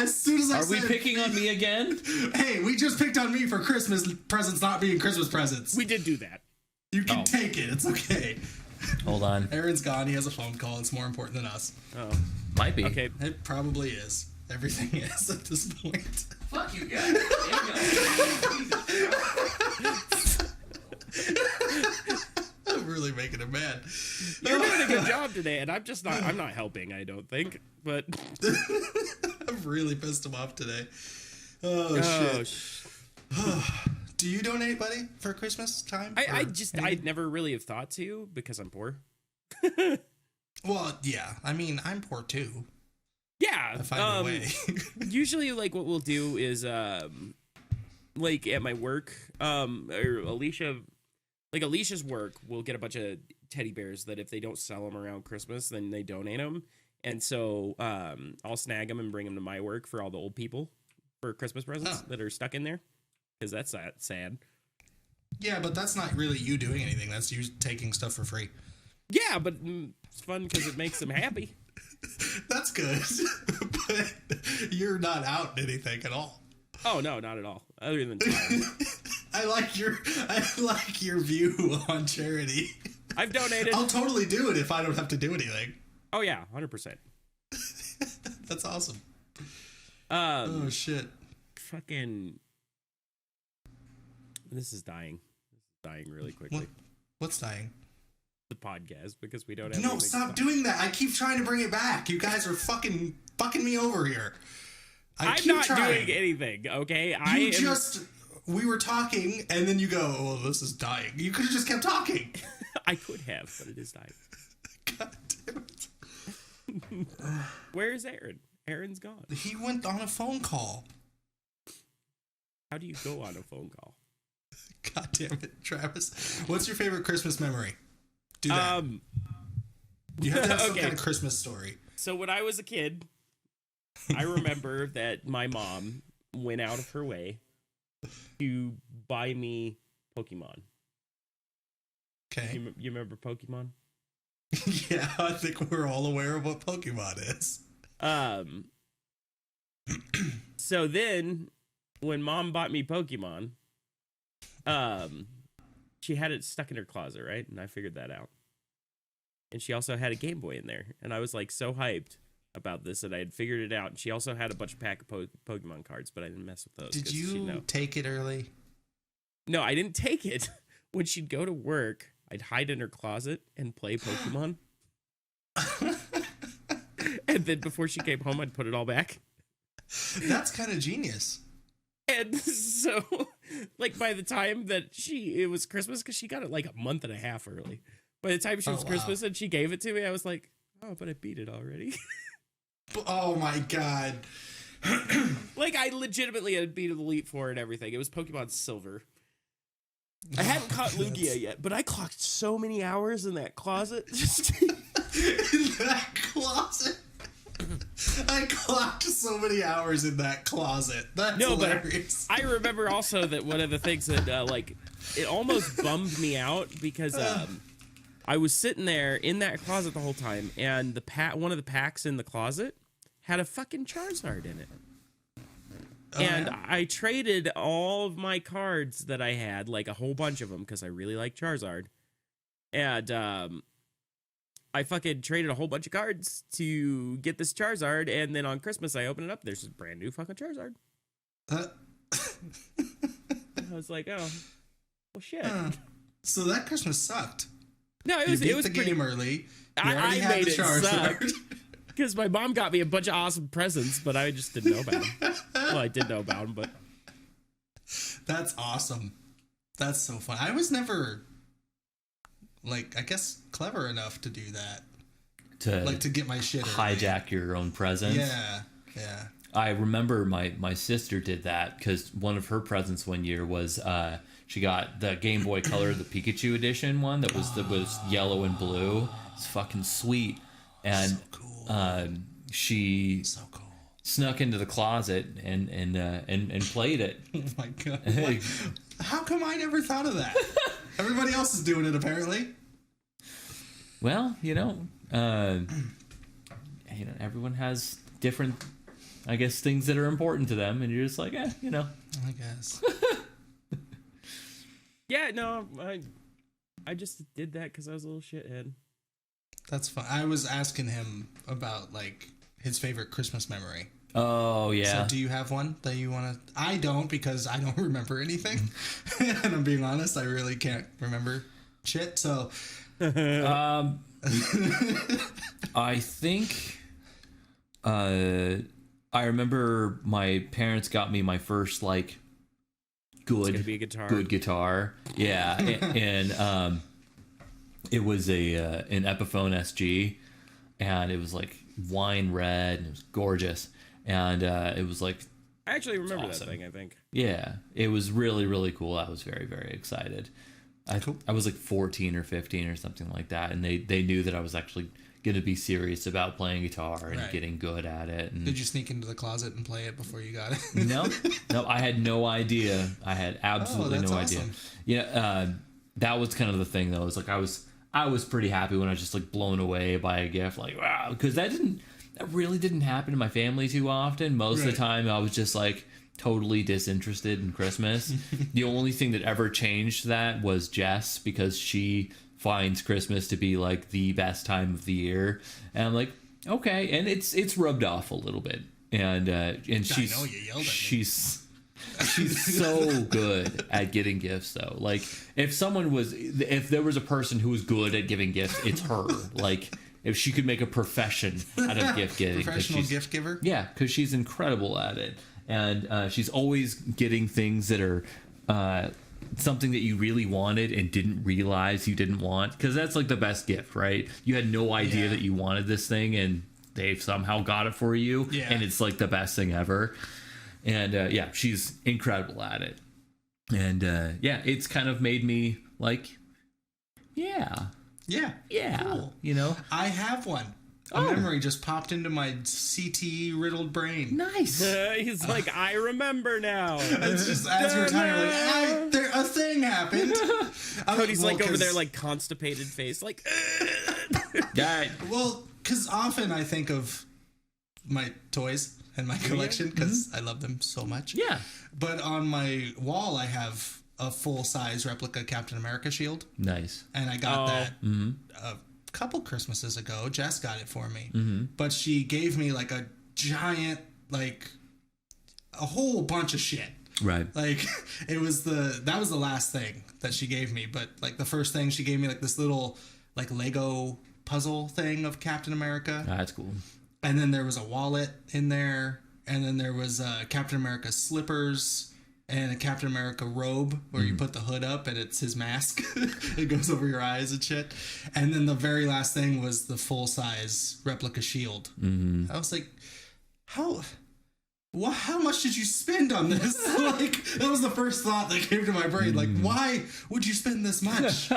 As soon as I Are said, we picking on me again? hey, we just picked on me for Christmas presents not being Christmas presents. We did do that. You can Oh. take it. It's okay. Hold on. Aaron's gone. He has a phone call. It's more important than us. Oh, Might be. okay. It probably is. Everything is at this point. Fuck you guys. I'm really making him mad. You're doing a good job today, and I'm not helping, I don't think. But I've really pissed him off today. Oh, oh, shit. Do you donate, buddy, for Christmas time? I Or just anything? I never really have thought to because I'm poor. Well, yeah. I mean, I'm poor too. Yeah. I find a way. Usually, like, what we'll do is like at my work, or Alicia's work, we'll get a bunch of teddy bears that if they don't sell them around Christmas, then they donate them. And so I'll snag them and bring them to my work for all the old people for Christmas presents that are stuck in there, because that's sad. Yeah, but that's not really you doing anything. That's you taking stuff for free. Yeah, but it's fun because it makes them happy. That's good. But you're not out in anything at all. Oh no, not at all. Other than time. I like your view on charity. I've donated. I'll totally do it if I don't have to do anything. Oh yeah, 100%. That's awesome. Oh shit. Fucking. This is dying. Really quickly. What's dying? The podcast, because we don't have. No, anything to stop talk- doing that. I keep trying to bring it back. You guys are fucking me over here. I'm not doing anything. Okay, We were talking, and then you go, "Oh, this is dying." You could have just kept talking. I could have, but it is dying. God damn it. Where is Aaron? Aaron's gone. He went on a phone call. How do you go on a phone call? God damn it, Travis. What's your favorite Christmas memory? Do that. You have to have some okay. kind of Christmas story. So when I was a kid, I remember that my mom went out of her way to buy me Pokemon. Okay. You remember Pokemon? Yeah, I think we're all aware of what Pokemon is. So then when mom bought me Pokemon, she had it stuck in her closet, right? And I figured that out. And she also had a Game Boy in there. And I was like so hyped about this that I had figured it out. And she also had a bunch of pack of Pokemon cards, but I didn't mess with those. Did 'cause she'd you know. take it early? No, I didn't take it. When she'd go to work, I'd hide in her closet and play Pokemon. And then before she came home, I'd put it all back. That's kind of genius. And so, like, by the time that it was Christmas, because she got it like a month and a half early. By the time she was wow. Christmas and she gave it to me, I was like, oh, but I beat it already. Oh my god. Like, I legitimately had beat Elite Four and everything. It was Pokemon Silver. I hadn't caught Lugia yet, but I clocked so many hours in that closet. In that closet. I clocked so many hours in that closet. That's hilarious. But I remember also that one of the things that it almost bummed me out because I was sitting there in that closet the whole time, and one of the packs in the closet had a fucking Charizard in it. And I traded all of my cards that I had, like a whole bunch of them, because I really like Charizard. And I fucking traded a whole bunch of cards to get this Charizard, and then on Christmas I open it up. There's this brand new fucking Charizard. Uh, I was like, oh, well, shit. So that Christmas sucked. No, You beat it was the pretty. game early. You I already had made the it Charizard. suck because my mom got me a bunch of awesome presents, but I just didn't know about them. Well, I did know about them, but That's awesome. That's so fun. I was never, like, I guess, clever enough to do that. To get my shit early. hijack your own presents. Yeah. I remember my sister did that because one of her presents one year was she got the Game Boy Color, the Pikachu edition one that was yellow and blue. It's fucking sweet. And So cool. She So cool. snuck into the closet and played it. Oh my god. What? How come I never thought of that? Everybody else is doing it apparently. Well, everyone has different, I guess, things that are important to them, and you're just like, I guess. yeah, no, I just did that because I was a little shithead. That's fun. I was asking him about like his favorite Christmas memory. Oh yeah. So do you have one that you want to? I don't, because I don't remember anything. And I'm being honest, I really can't remember shit. So I think I remember my parents got me my first like It's gonna be a good guitar. Yeah, and it was an Epiphone SG, and it was like wine red, and it was gorgeous, and it was like, I actually remember awesome. that thing. I think. yeah, it was really, really cool. I was very, very excited. Cool. I was like 14 or 15 or something like that, and they knew that I was actually going to be serious about playing guitar and Right. getting good at it. And did you sneak into the closet and play it before you got it? no, I had no idea. I had absolutely that's no idea. awesome. Yeah, that was kind of the thing though. It was like I was pretty happy when I was just like blown away by a gift, like wow, because that really didn't happen in my family too often. Most of the Right. time, I was just like totally disinterested in Christmas. The only thing that ever changed that was Jess, because she finds Christmas to be like the best time of the year, and I'm like, okay, and it's rubbed off a little bit, and she's know, you yelled at me. she's so good at getting gifts though. Like if there was a person who was good at giving gifts, it's her. Like if she could make a profession out of gift getting, 'cause Professional she's- gift giver. yeah, because she's incredible at it, and she's always getting things that are something that you really wanted and didn't realize you didn't want, because that's like the best gift, right? You had no idea Yeah. that you wanted this thing, and they've somehow got it for you, Yeah. and it's like the best thing ever. And yeah, she's incredible at it, and yeah, it's kind of made me like, yeah, Cool. I have one. A memory just popped into my CTE riddled brain. Nice. He's like, I remember now. It's just as you're telling me, like, a thing happened. Cody's like over there, like constipated face, like. Yeah. Well, because often I think of my toys and my collection because I love them so much. Yeah. But on my wall, I have a full-size replica Captain America shield, Nice. and I got that a couple Christmases ago. Jess got it for me, but she gave me like a giant, like a whole bunch of shit. Right. Like that was the last thing that she gave me, but like the first thing she gave me, like this little like Lego puzzle thing of Captain America. That's cool. And then there was a wallet in there, and then there was Captain America slippers and a Captain America robe where you put the hood up and it's his mask. It goes over your eyes and shit. And then the very last thing was the full-size replica shield. I was like, how much did you spend on this? Like, that was the first thought that came to my brain. Like, why would you spend this much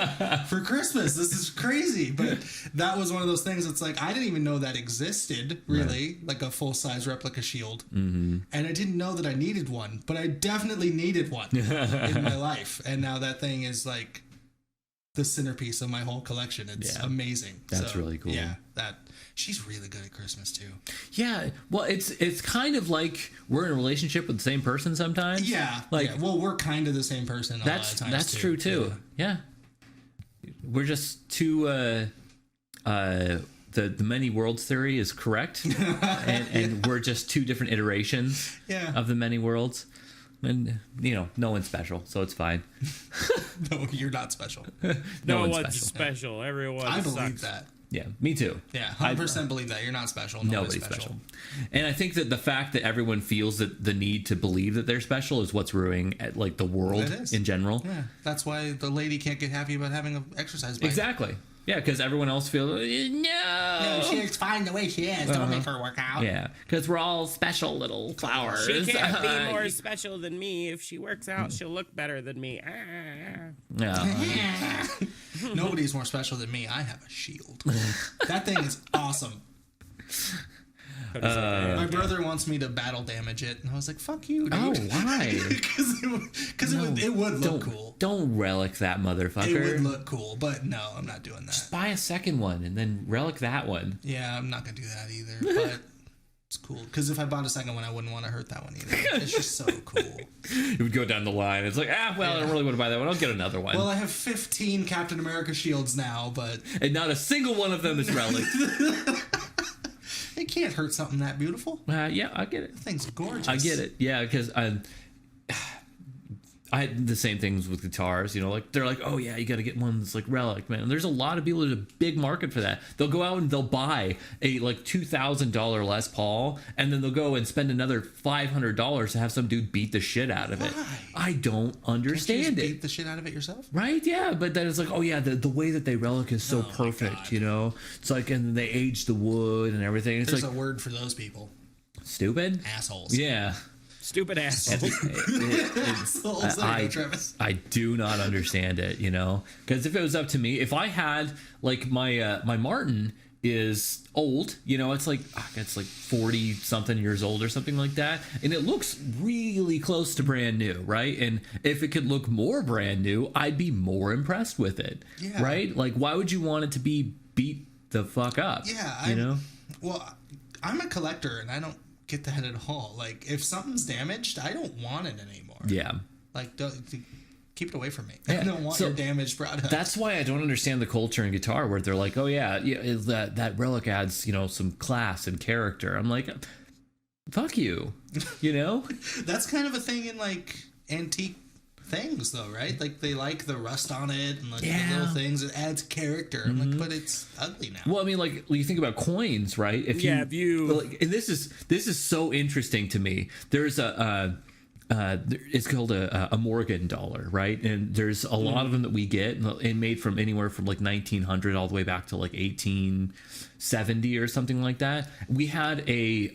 for Christmas? This is crazy. But that was one of those things that's like, I didn't even know that existed, really, like a full-size replica shield. And I didn't know that I needed one, but I definitely needed one in my life. And now that thing is like the centerpiece of my whole collection. It's amazing. That's really cool. Yeah, she's really good at Christmas too. Yeah. Well, it's kind of like we're in a relationship with the same person sometimes. Yeah. Like, yeah. Well, we're kind of the same person a lot of times. That's true too. Yeah. We're just two the many worlds theory is correct, and we're just two different iterations of the many worlds. And no one's special, so it's fine. No, you're not special. No one's special. Everyone I believe sucks. that. Yeah, me too. Yeah, 100% believe that. You're not special. Nobody's special. And I think that the fact that everyone feels that the need to believe that they're special is what's ruining like the world in general. Yeah, that's why the lady can't get happy about having an exercise bike. Exactly. Yeah, because everyone else feels no, she's fine the way she is. Don't make her work out. Yeah, because we're all special little flowers. She can't be more special than me. If she works out, she'll look better than me. Yeah. Nobody's more special than me. I have a shield. That thing is awesome. My brother wants me to battle damage it, and I was like, "Fuck you, dude." Oh, why? Because it would look cool. Don't relic that motherfucker. It would look cool, but no, I'm not doing that. Just buy a second one and then relic that one. Yeah, I'm not gonna do that either. But it's cool because if I bought a second one, I wouldn't want to hurt that one either. It's just so cool. It would go down the line. It's like, I don't really want to buy that one. I'll get another one. Well, I have 15 Captain America shields now, and not a single one of them is relic. It can't hurt something that beautiful. Yeah, I get it. That thing's gorgeous. I get it. Yeah, because I had the same things with guitars. Like they're like, oh yeah, you got to get one that's like relic, man. And there's a lot of people. There's a big market for that. They'll go out and they'll buy a like $2,000 Les Paul, and then they'll go and spend another $500 to have some dude beat the shit out of it. I don't understand Can't you it. Beat the shit out of it yourself, right? Yeah, but then it's like, oh yeah, the way that they relic is so perfect. It's like, and they age the wood and everything. It's There's like a word for those people. Stupid assholes. Yeah. Stupid assholes. I do not understand it, because if it was up to me, if I had like my Martin is old, it's like 40 something years old or something like that, and it looks really close to brand new, right? And if it could look more brand new, I'd be more impressed with it. Yeah. Right? Like, why would you want it to be beat the fuck up? Yeah, well, I'm a collector and I don't get that at all. Like, if something's damaged, I don't want it anymore. Yeah. Like, keep it away from me. I don't want your damaged product. That's why I don't understand the culture in guitar where they're like, oh yeah, that relic adds, some class and character. I'm like, fuck you, That's kind of a thing in like antique things though, right? Like they like the rust on it and like the little things. It adds character. I'm like, but it's ugly now. Well, I mean, like you think about coins, right? If you and this is so interesting to me. There's it's called a Morgan dollar, right? And there's a lot of them that we get and made from anywhere from like 1900 all the way back to like 1870 or something like that. We had a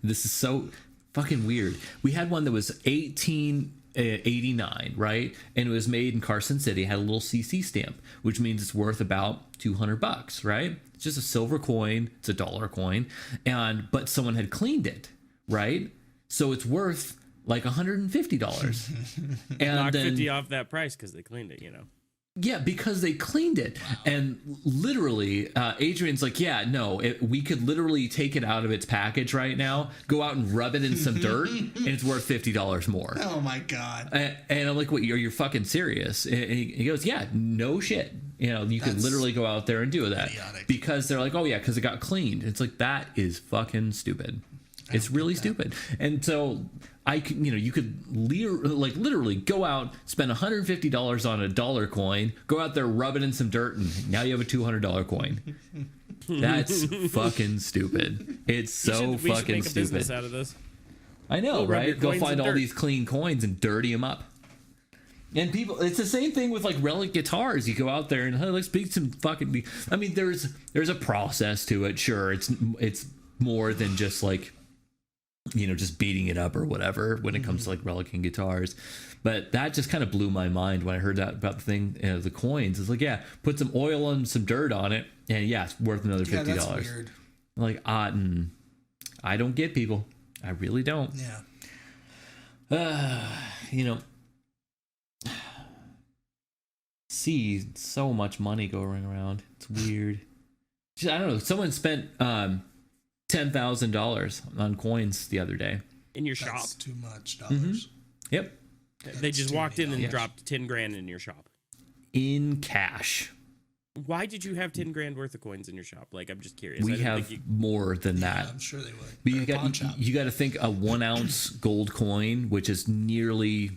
this is so fucking weird. We had one that was 1889, right? And it was made in Carson City, had a little CC stamp, which means it's worth about $200, right? It's just a silver coin. It's a dollar coin. But someone had cleaned it, right? So it's worth like $150. And knock then 50 off that price because they cleaned it, Yeah, because they cleaned it. Wow. And literally, Adrian's like, yeah, no, we could literally take it out of its package right now, go out and rub it in some dirt, and it's worth $50 more. Oh, my God. And I'm like, what, you're fucking serious? And he goes, yeah, no shit. You could literally go out there and do that. Idiotic. Because they're like, oh, yeah, because it got cleaned. It's like, that is fucking stupid. It's really stupid. And so you could literally go out, spend $150 on a dollar coin, go out there, rub it in some dirt, and now you have a $200 coin. That's fucking stupid. It's so we should make a stupid. Business out of this. I know, right? Go find all these clean coins and dirty them up. And people, it's the same thing with like relic guitars. You go out there and let's beat some fucking. I mean, there's a process to it. Sure, it's more than just like, just beating it up or whatever when it comes to like relicing guitars. But that just kind of blew my mind when I heard that about the thing, the coins. It's like, yeah, put some oil and some dirt on it, and yeah, it's worth another $50. That's weird. Like, I don't get people. I really don't. Yeah. See so much money going around. It's weird. I don't know. Someone spent $10,000 on coins the other day in your shop. That's too much dollars. Yep. They just walked in and dropped $10,000 in your shop in cash. Why did you have 10 grand worth of coins in your shop? Like, I'm just curious. I We didn't have think more than that. I'm sure they would. But Or a pawn shop. you got to think a 1 ounce gold coin, which is nearly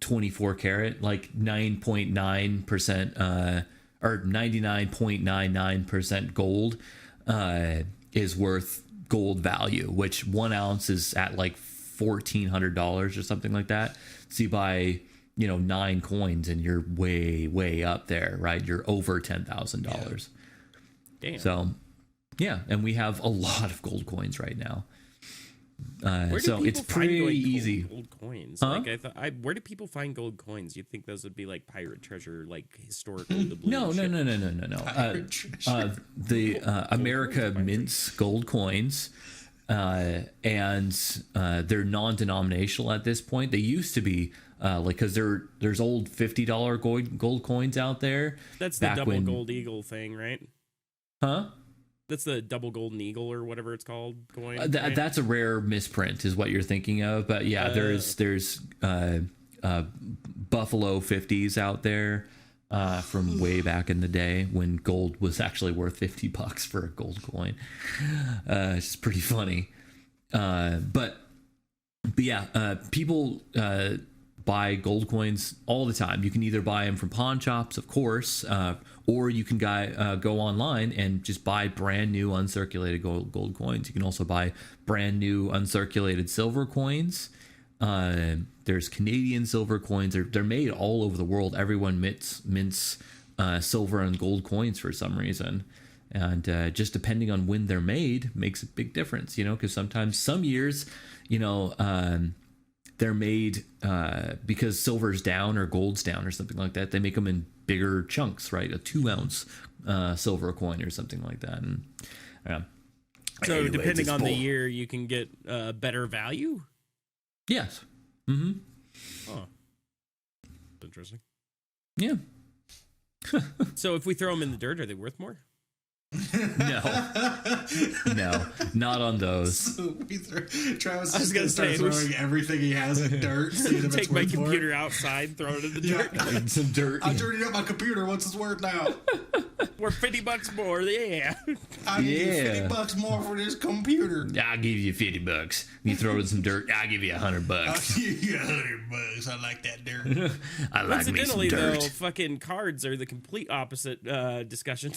24 karat, like 9.9% or 99.99% gold is worth gold value, which 1 ounce is at like $1,400 or something like that. So you buy 9 coins and you're way up there, right? You're over $10,000. Damn. So yeah, and we have a lot of gold coins right now. Where do So people it's find pretty easy. easy. Gold coins. Huh? Like where do people find gold coins? You'd think those would be like pirate treasure, like historical doubloon No. shit. Pirate treasure. The America mints gold coins, and they're non-denominational at this point. They used to be because there's old $50 gold coins out there. That's the back double when- gold eagle thing, right? Huh? That's the double golden eagle or whatever it's called coin. right? That's a rare misprint, is what you're thinking of. But yeah, there's Buffalo 50s out there from way back in the day when gold was actually worth $50 for a gold coin. It's just pretty funny. But yeah, people buy gold coins all the time. You can either buy them from pawn shops, of course, or you can go online and just buy brand new uncirculated gold coins. You can also buy brand new uncirculated silver coins. There's Canadian silver coins. They're made all over the world. Everyone mints silver and gold coins for some reason. And just depending on when they're made makes a big difference, because sometimes some years, they're made because silver's down or gold's down or something like that. They make them in bigger chunks, right? A 2 ounce silver coin or something like that. And So anyways, depending it's on the bull. year, you can get better value. Yes. Mm-hmm. Oh, interesting. Yeah. So if we throw them in the dirt, are they worth more? No, not on those. So Travis I was is gonna gonna start say, we throwing everything he has in dirt. Seeing if it's Take my worth more. computer outside, throw it in the Yeah. dirt. Some dirt. I dirtied up my computer. What's it worth now? We're $50 more. Yeah. I give you Yeah. $50 more for this computer. I'll give you $50. You throw in some dirt, I'll give you $100. I'll give you $100. I like that dirt. I like me some Incidentally, though, dirt. fucking cards are the complete opposite discussion.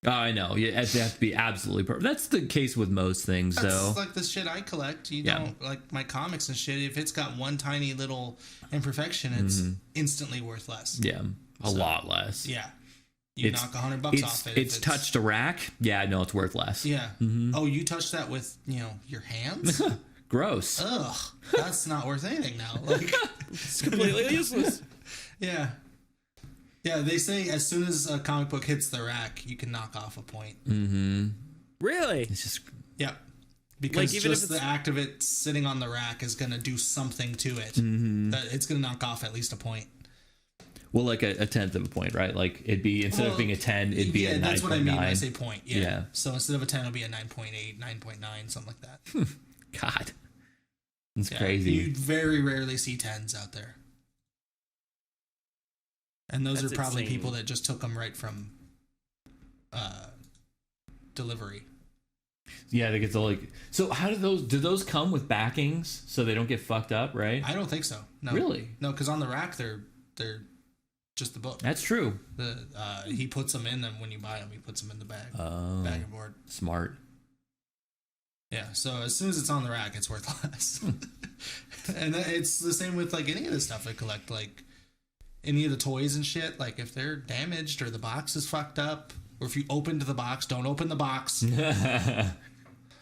Oh, I know. Yeah, it has to be absolutely perfect. That's the case with most things, That's though. like the shit I collect. You Yeah. don't like my comics and shit. If it's got one tiny little imperfection, it's instantly worth less. Yeah, a lot less. Yeah. You knock $100 off it. if It's touched a rack. Yeah, no, it's worth less. Yeah. Oh, you touched that with your hands? Gross. Ugh, that's not worth anything now. Like, It's completely useless. yeah, yeah. They say as soon as a comic book hits the rack, you can knock off a point. Really? It's just Yep. Because even if just the it's- act of it sitting on the rack is gonna do something to it. That it's gonna knock off at least a point. like a tenth of a point, right? Like it'd be instead of being a 10, it'd be a 9.9. That's what I mean when I say point. Yeah. Yeah. So instead of a 10, it'll be a 9.8, 9.9, something like that. God, it's Yeah. crazy. You very rarely see 10s out there. And those That's are probably insane. people that just took them right from delivery. Yeah, they get to like. So how do those come with backings so they don't get fucked up, right? I don't think so. No. Really? No, because on the rack they're just the book. That's true. He puts them in them when you buy them. He puts them in the bag, Oh, bag and board. smart. Yeah. So as soon as it's on the rack, it's worth less. And it's the same with like any of the stuff I collect, like any of the toys and shit. Like if they're damaged or the box is fucked up, or if you opened the box, don't open the box. I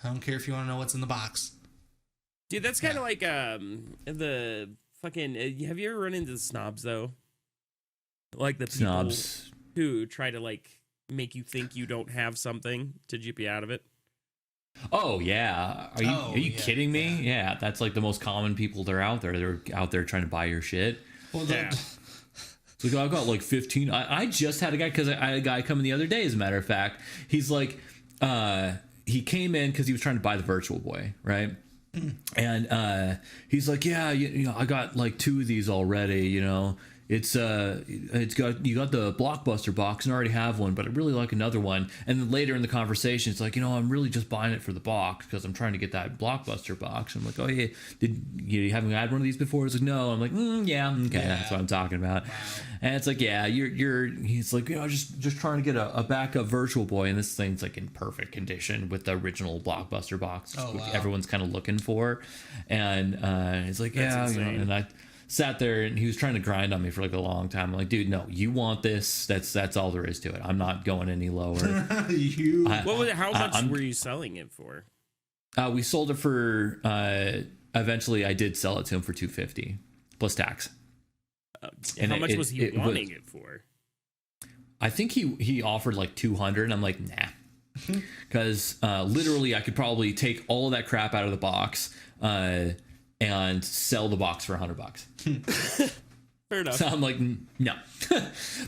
don't care if you want to know what's in the box. Dude, that's kind of like the fucking. Have you ever run into the snobs though? Like the people Snobs. who try to like make you think you don't have something to jip you out of it. Oh yeah, are you yeah, kidding me? Yeah, that's like the most common people that are out there. They're out there trying to buy your shit. Well, Yeah. It's like, I've got like 15. I just had a guy, because I had a guy come in the other day, as a matter of fact. He's like, he came in because he was trying to buy the Virtual Boy, right? And he's like, yeah, you know, I got like 2 of these already, you know. you got the Blockbuster box and I already have one, but I really like another one. And then later in the conversation, it's like, I'm really just buying it for the box because I'm trying to get that Blockbuster box. I'm like, oh yeah, you haven't had one of these before? It's like, no. I'm like, yeah, okay, that's what I'm talking about. Wow. And it's like, yeah, he's like, just trying to get a backup Virtual Boy, and this thing's like in perfect condition with the original Blockbuster box, which everyone's kind of looking for. And it's like, and I sat there and he was trying to grind on me for like a long time. I'm like, dude, no, you want this. That's all there is to it. I'm not going any lower. How much were you selling it for? We sold it for, eventually I did sell it to him for $250 plus tax. And how much was he wanting it for? I think he offered like $200, and I'm like, nah. Because literally I could probably take all of that crap out of the box, and sell the box for $100. Fair enough. So I'm like, no.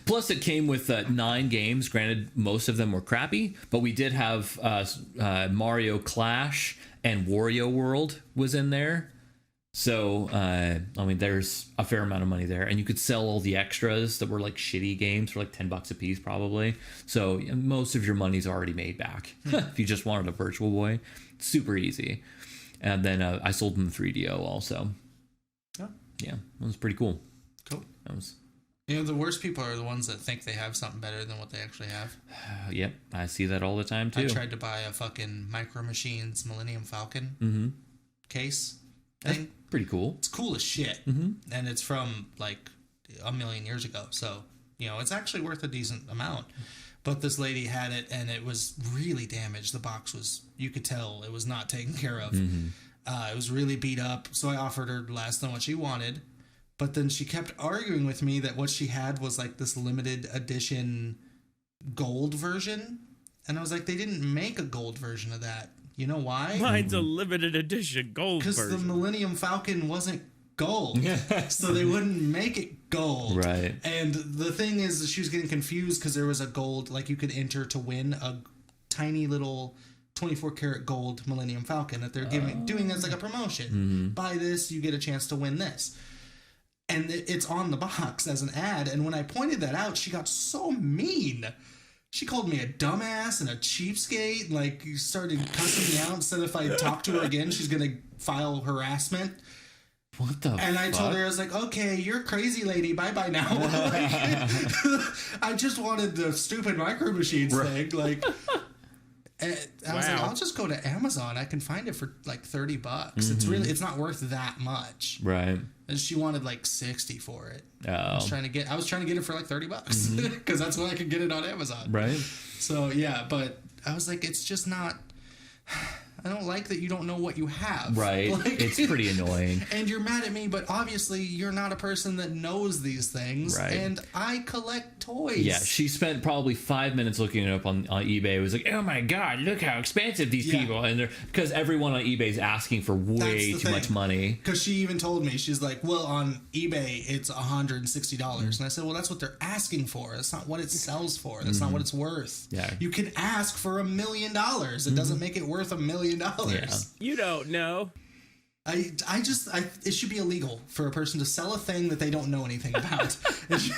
Plus, it came with 9 games. Granted, most of them were crappy, but we did have Mario Clash and Wario World was in there. So, there's a fair amount of money there, and you could sell all the extras that were like shitty games for like $10 a piece, probably. So most of your money's already made back if you just wanted a Virtual Boy. Super easy. And then I sold them 3DO also. Oh. Yeah, that was pretty cool. Cool. That was. The worst people are the ones that think they have something better than what they actually have. Yep, I see that all the time too. I tried to buy a fucking Micro Machines Millennium Falcon case thing. That's pretty cool. It's cool as shit, and it's from like a million years ago. So it's actually worth a decent amount. But this lady had it, and it was really damaged. The box was, you could tell it was not taken care of. It was really beat up. So I offered her less than what she wanted. But then she kept arguing with me that what she had was like this limited edition gold version. And I was like, they didn't make a gold version of that. You know why? Mine's a limited edition gold version. Because the Millennium Falcon wasn't gold. So they wouldn't make it gold. Right. And the thing is, she was getting confused because there was a gold, like you could enter to win a tiny little 24 karat gold Millennium Falcon that they're doing as like a promotion. Buy this, you get a chance to win this. And it's on the box as an ad. And when I pointed that out, she got so mean. She called me a dumbass and a cheapskate. Like, you started cussing me out and said if I talk to her again, she's going to file harassment. What the And fuck? I told her, I was like, okay, you're crazy, lady. Bye-bye now. I just wanted the stupid Micro Machines thing. Like, I was like, I'll just go to Amazon. I can find it for like $30. It's not worth that much. Right. And she wanted like 60 for it. Oh. I was trying to get it for like $30 because that's when I could get it on Amazon. Right. So yeah, but I was like, it's just not. I don't like that you don't know what you have. Right. Like, it's pretty annoying. And you're mad at me, but obviously you're not a person that knows these things. Right. And I collect toys. Yeah, she spent probably 5 minutes looking it up on eBay. It was like, oh my God, look how expensive these people. And because everyone on eBay is asking for way too much money. Because she even told me, she's like, well, on eBay, it's $160. And I said, well, that's what they're asking for. That's not what it sells for. That's not what it's worth. Yeah. You can ask for $1 million. It doesn't make it worth $1 million. Yeah. You don't know. It should be illegal for a person to sell a thing that they don't know anything about.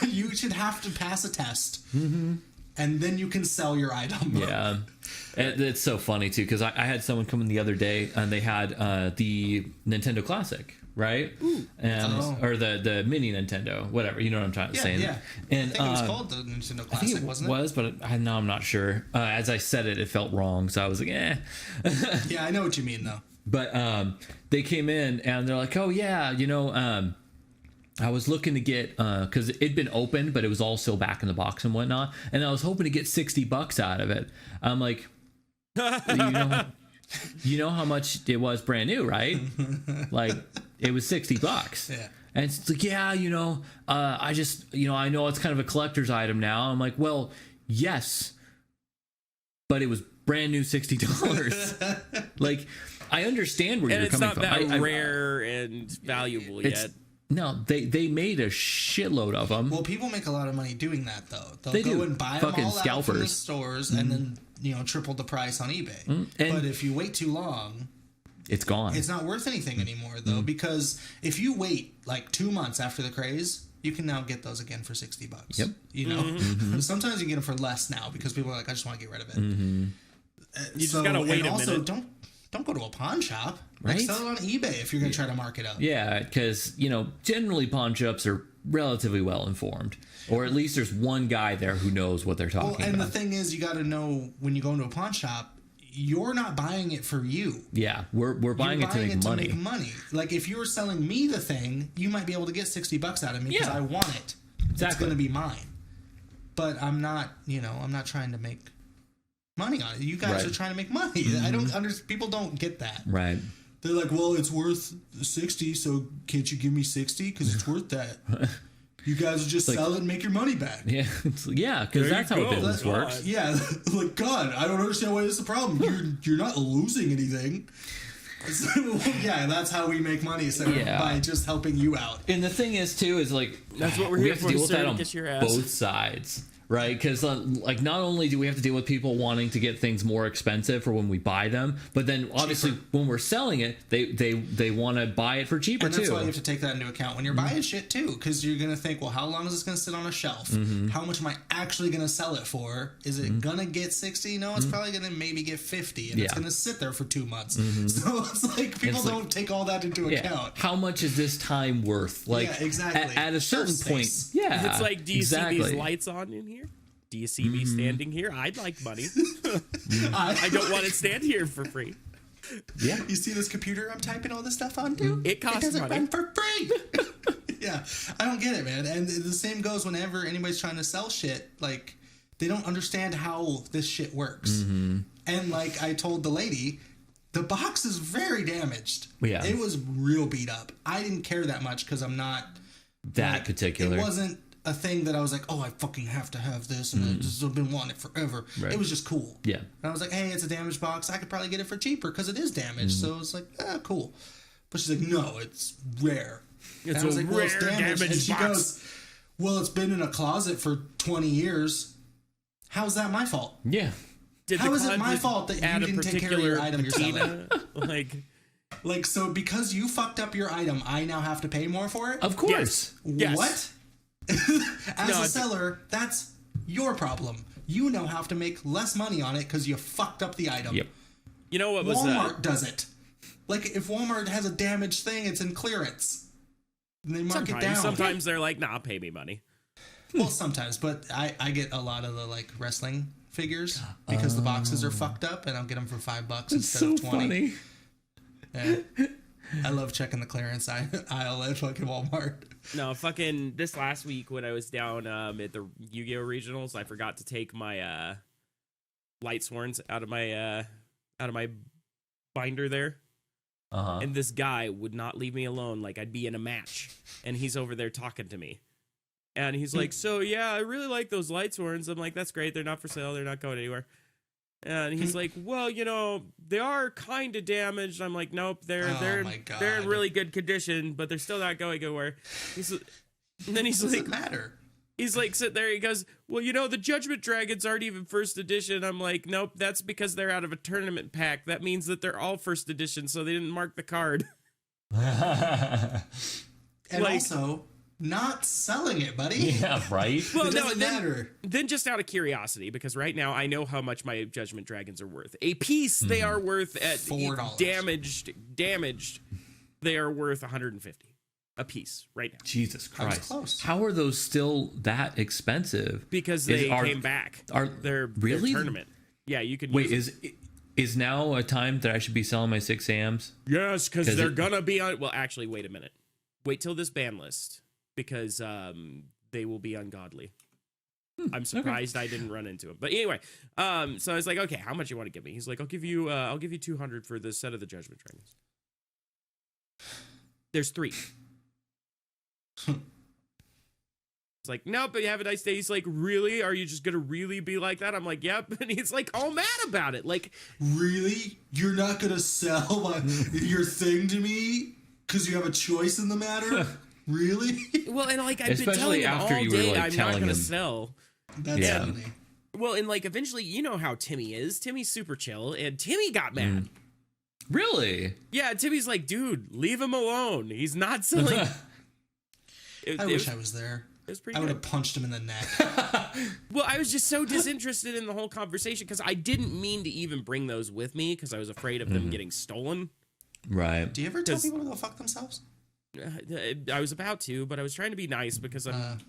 You should have to pass a test, and then you can sell your item. Yeah, it's so funny too because I had someone come in the other day and they had the Nintendo Classic, right? And or the mini Nintendo, whatever. You know what I'm trying to say. Yeah. And I think it was called the Nintendo Classic, wasn't it? Was, but I'm not sure. As I said it felt wrong, so I was like, eh. Yeah, I know what you mean though. But they came in and they're like, oh yeah, I was looking to get because it'd been opened, but it was all still back in the box and whatnot, and I was hoping to get $60 out of it. I'm like, you know how much it was brand new, right? Like it was $60. Yeah. And it's like, yeah, I just, I know it's kind of a collector's item now. I'm like, well, yes, but it was brand new $60. Like, I understand where you're coming from. And it's not that rare and valuable yet. No, they made a shitload of them. Well, people make a lot of money doing that, though. They go do. and buy Fucking them all scalpers. out from the stores and then, triple the price on eBay. But if you wait too long... It's gone. It's not worth anything anymore, though, because if you wait like 2 months after the craze, you can now get those again for $60. Yep. You know, sometimes you get them for less now because people are like, I just want to get rid of it. You just gotta wait a minute. Don't go to a pawn shop. Right? Like, sell it on eBay if you're going to try to mark it up. Yeah, because, generally pawn shops are relatively well informed. Or at least there's one guy there who knows what they're talking And about. the thing is, you got to know when you go into a pawn shop, you're not buying it for you. Yeah, we're buying it to make money. Like, if you were selling me the thing, you might be able to get $60 out of me because I want it. Exactly. It's going to be mine. But I'm not, I'm not trying to make money on it. You guys are trying to make money. I don't understand. People don't get that. Right. They're like, well, it's worth 60, so can't you give me 60? Because it's worth that. You guys will just sell it and make your money back. Yeah, because that's how business works. Yeah, like, God, I don't understand why this is a problem. You're not losing anything. Yeah, that's how we make money, by just helping you out. And the thing is, too, is like, that's what we're we here have to for, deal with sir, that on kiss your ass. both sides. Right, because like not only do we have to deal with people wanting to get things more expensive for when we buy them, but then obviously when we're selling it, they want to buy it for cheaper and that's too. why you have to take that into account when you're buying shit too, because you're gonna think, well, how long is this gonna sit on a shelf? How much am I actually gonna sell it for? Is it gonna get 60? No, it's probably gonna maybe get 50, and it's gonna sit there for 2 months. So it's like people don't take all that into account. How much is this time worth? Like, exactly. At a certain point, it's like, do you see these lights on in here? Do you see me standing here? I'd like money. I don't want to stand here for free. Yeah. You see this computer I'm typing all this stuff onto? It costs money. Run for free. Yeah. I don't get it, man. And the same goes whenever anybody's trying to sell shit. Like, they don't understand how this shit works. And like I told the lady, the box is very damaged. Yeah. It was real beat up. I didn't care that much because I'm not that particular. It wasn't a thing that I was like, oh, I fucking have to have this, and I've been wanting it forever. Right. It was just cool. Yeah. And I was like, hey, it's a damaged box. I could probably get it for cheaper because it is damaged. So it's like, cool. But she's like, no, it's rare. It's a rare well, it's damaged and she box. goes, well, it's been in a closet for 20 years. How's that my fault? Yeah. How is it my fault that you didn't take care of your item you're selling? Like, so because you fucked up your item, I now have to pay more for it? Of course. Yes. What? As a seller, that's your problem. You now have to make less money on it because you fucked up the item. Yep. You know what was Walmart does it. Like, if Walmart has a damaged thing, it's in clearance. And they mark it down. Sometimes they're like, nah, pay me money. Well, sometimes, but I get a lot of the like wrestling figures because the boxes are fucked up, and I'll get them for $5 instead of 20. Funny. Yeah. I love checking the clearance aisle at fucking Walmart. No, fucking this last week when I was down at the Yu-Gi-Oh! Regionals, I forgot to take my light sworns out of my binder there. And this guy would not leave me alone. Like, I'd be in a match, and he's over there talking to me. And he's like, so, yeah, I really like those light sworns. I'm like, that's great. They're not for sale. They're not going anywhere. And he's like, well, they are kind of damaged. I'm like, nope, they're in really good condition, but they're still not going anywhere. And then he's like, matter. He's like, sit there. He goes, well, the Judgment Dragons aren't even first edition. I'm like, nope, that's because they're out of a tournament pack. That means that they're all first edition, so they didn't mark the card. And also, not selling it, buddy. Yeah, right. Well, it doesn't matter. Then just out of curiosity, because right now I know how much my Judgment Dragons are worth. A piece they are worth at $4. Damaged, they are worth $150 a piece right now. Jesus Christ! Close. How are those still that expensive? Because they came back. They're really tournament. Yeah, you could. Wait, is now a time that I should be selling my 6 AMs? Yes, because they're gonna be on. Well, actually, wait a minute. Wait till this ban list. Because they will be ungodly. I'm surprised I didn't run into him. But anyway, so I was like, okay, how much you want to give me? He's like, I'll give you $200 for the set of the Judgment Dragons. There's 3. It's like, nope, but you have a nice day. He's like, really? Are you just gonna really be like that? I'm like, yep. And he's like, all mad about it. Like, really? You're not gonna sell your thing to me because you have a choice in the matter? Really? Well, and like I've been telling him all day, I'm not going to sell. That's funny. Well, and like eventually, you know how Timmy is. Timmy's super chill, and Timmy got mad. Really? Yeah, Timmy's like, dude, leave him alone. He's not selling. I wish I was there. It was pretty I would good. have punched him in the neck. Well, I was just so disinterested in the whole conversation because I didn't mean to even bring those with me because I was afraid of them getting stolen. Right. Do you ever tell people to go fuck themselves? I was about to, but I was trying to be nice because I'm,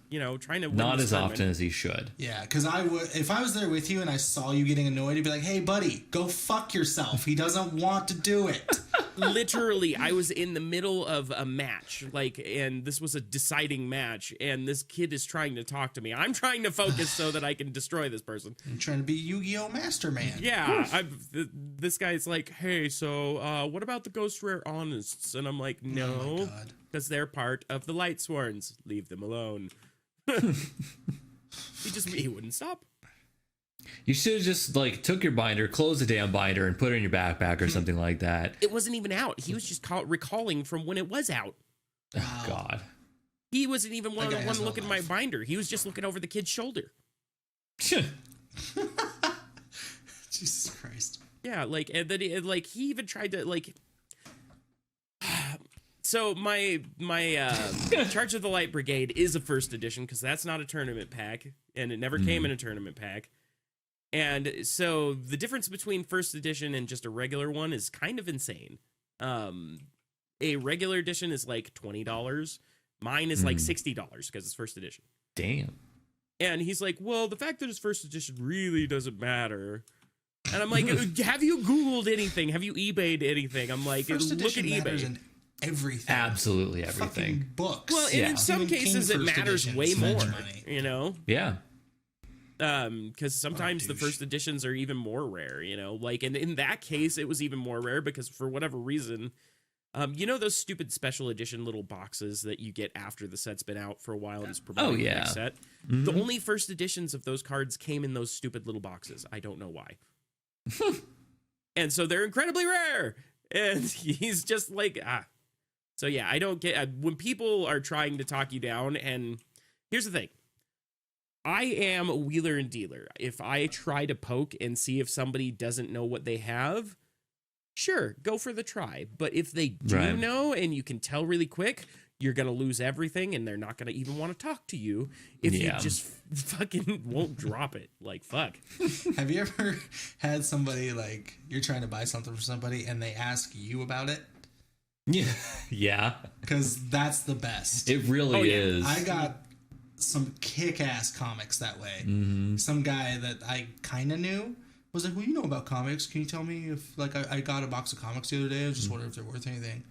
trying to win Not this as tournament. often as he should. Yeah, because I would, if I was there with you and I saw you getting annoyed, I'd be like, "Hey, buddy, go fuck yourself. He doesn't want to do it." Literally, I was in the middle of a match, and this was a deciding match, and this kid is trying to talk to me. I'm trying to focus so that I can destroy this person. I'm trying to be Yu-Gi-Oh! Master Man. Yeah, this guy's like, "Hey, so what about the Ghost Rare Honest?" And I'm like, Oh "No, my God. because they're part of the Light Sworns. Leave them alone." He wouldn't stop. You should have just took your binder, closed the damn binder, and put it in your backpack or something like that. It wasn't even out. He was just recalling from when it was out. Oh, God. He wasn't even one That guy has no looking at my life. binder. He was just looking over the kid's shoulder. Jesus Christ. Yeah, and then he even tried to So my Charge of the Light Brigade is a first edition because that's not a tournament pack, and it never came in a tournament pack. And so the difference between first edition and just a regular one is kind of insane. A regular edition is like $20. Mine is like $60 because it's first edition. Damn. And he's like, "Well, the fact that it's first edition really doesn't matter." And I'm like, "Have you Googled anything? Have you eBayed anything?" I'm like, First "Look at edition matters eBay." in everything. Absolutely everything. Fucking books. Well, and Yeah. in some Even cases King it first matters edition way spends more, money. Yeah. because sometimes the douche. first editions are even more rare, and in that case it was even more rare because for whatever reason, those stupid special edition little boxes that you get after the set's been out for a while and is promoting the yeah. next set. The only first editions of those cards came in those stupid little boxes. I don't know why. And so they're incredibly rare, and he's just like, So yeah, I don't get when people are trying to talk you down. And here's the thing. I am a wheeler and dealer. If I try to poke and see if somebody doesn't know what they have, sure, go for the try. But if they do know and you can tell really quick, you're going to lose everything and they're not going to even want to talk to you if you just fucking won't drop it. Like, fuck. Have you ever had somebody you're trying to buy something for somebody and they ask you about it? Yeah. Because that's the best. It really yeah. is. I got some kick-ass comics that way. Some guy that I kind of knew was like, "Well, you know about comics. Can you tell me if I got a box of comics the other day? I was just wondering if they're worth anything."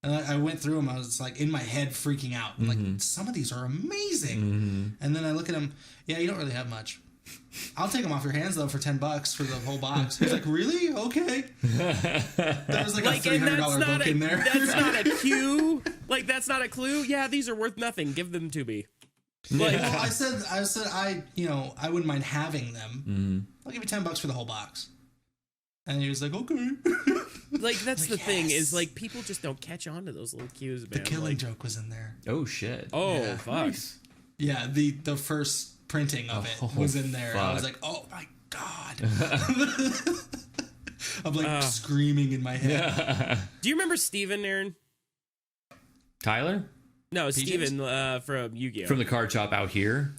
And I went through them. I was in my head freaking out. Some of these are amazing. And then I look at them. Yeah, you don't really have much. I'll take them off your hands though for $10 for the whole box. He's like, "Really? Okay." There's a $300 book in there. That's not a cue. That's not a clue. Yeah, these are worth nothing. Give them to me. Well, I said, I wouldn't mind having them. I'll give you $10 for the whole box. And he was like, "Okay." That's the thing is people just don't catch on to those little cues, man. The Killing Joke was in there. Oh, shit. Oh, Yeah. fuck. Nice. Yeah, the first printing of it was in there. I was fuck. like, "Oh my God." I'm screaming in my head. Do you remember Steven, Aaron? Tyler? No, Steven from Yu-Gi-Oh. From the card shop out here?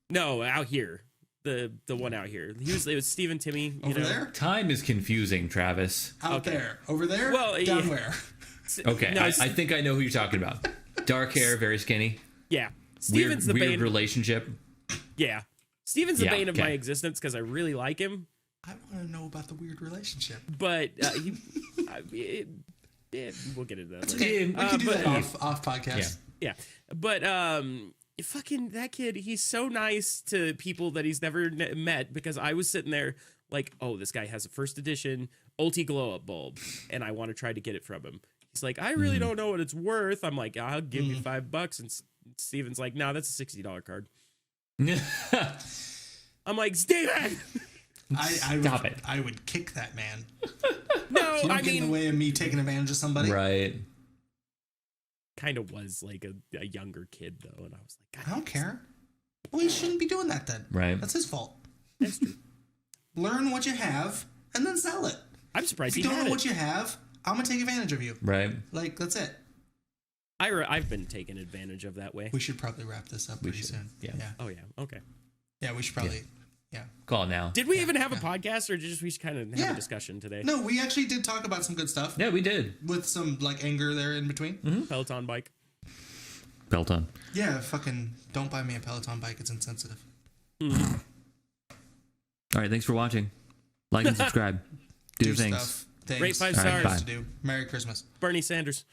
No, out here. The one out here. It was Steven Timmy. Over there? Time is confusing, Travis. Out there. Over there? Well, down yeah. where? Okay, No, I think I know who you're talking about. Dark hair, very skinny. Yeah. Steven's the weird bane. relationship. Yeah. Steven's the Yeah, bane of my okay. existence because I really like him. I want to know about the weird relationship. But we'll get into that later. Okay. We can do but- that off podcast. Yeah. But fucking that kid, he's so nice to people that he's never met because I was sitting there like, "Oh, this guy has a first edition ulti glow up bulb and I want to try to get it from him." He's like, "I really don't know what it's worth." I'm like, "I'll give you $5." And Steven's like, "No, that's a $60 card." I'm like, "Steven!" Stop it. I would kick that man. No, You don't I get in mean, the way of me taking advantage of somebody. Right. kind of was like a younger kid though, and I was like, I "God, don't care. Well, he shouldn't be doing that then. Right. That's his fault. that's true." Learn what you have and then sell it. I'm surprised If you he don't had know it. what you have, I'm gonna take advantage of you. Right. That's it. I've been taken advantage of that way. We should probably wrap this up pretty soon. Yeah. Oh yeah. Okay. Yeah, we should probably. Yeah. Call it now. Did we even have a podcast, or did we just kind of have a discussion today? No, we actually did talk about some good stuff. Yeah, we did. With some like anger there in between. Peloton bike. Peloton. Yeah, fucking don't buy me a Peloton bike. It's insensitive. All right, thanks for watching. Like and subscribe. Do your things. Stuff. Things. Rate 5 All right, stars. bye. To do. Merry Christmas. Bernie Sanders.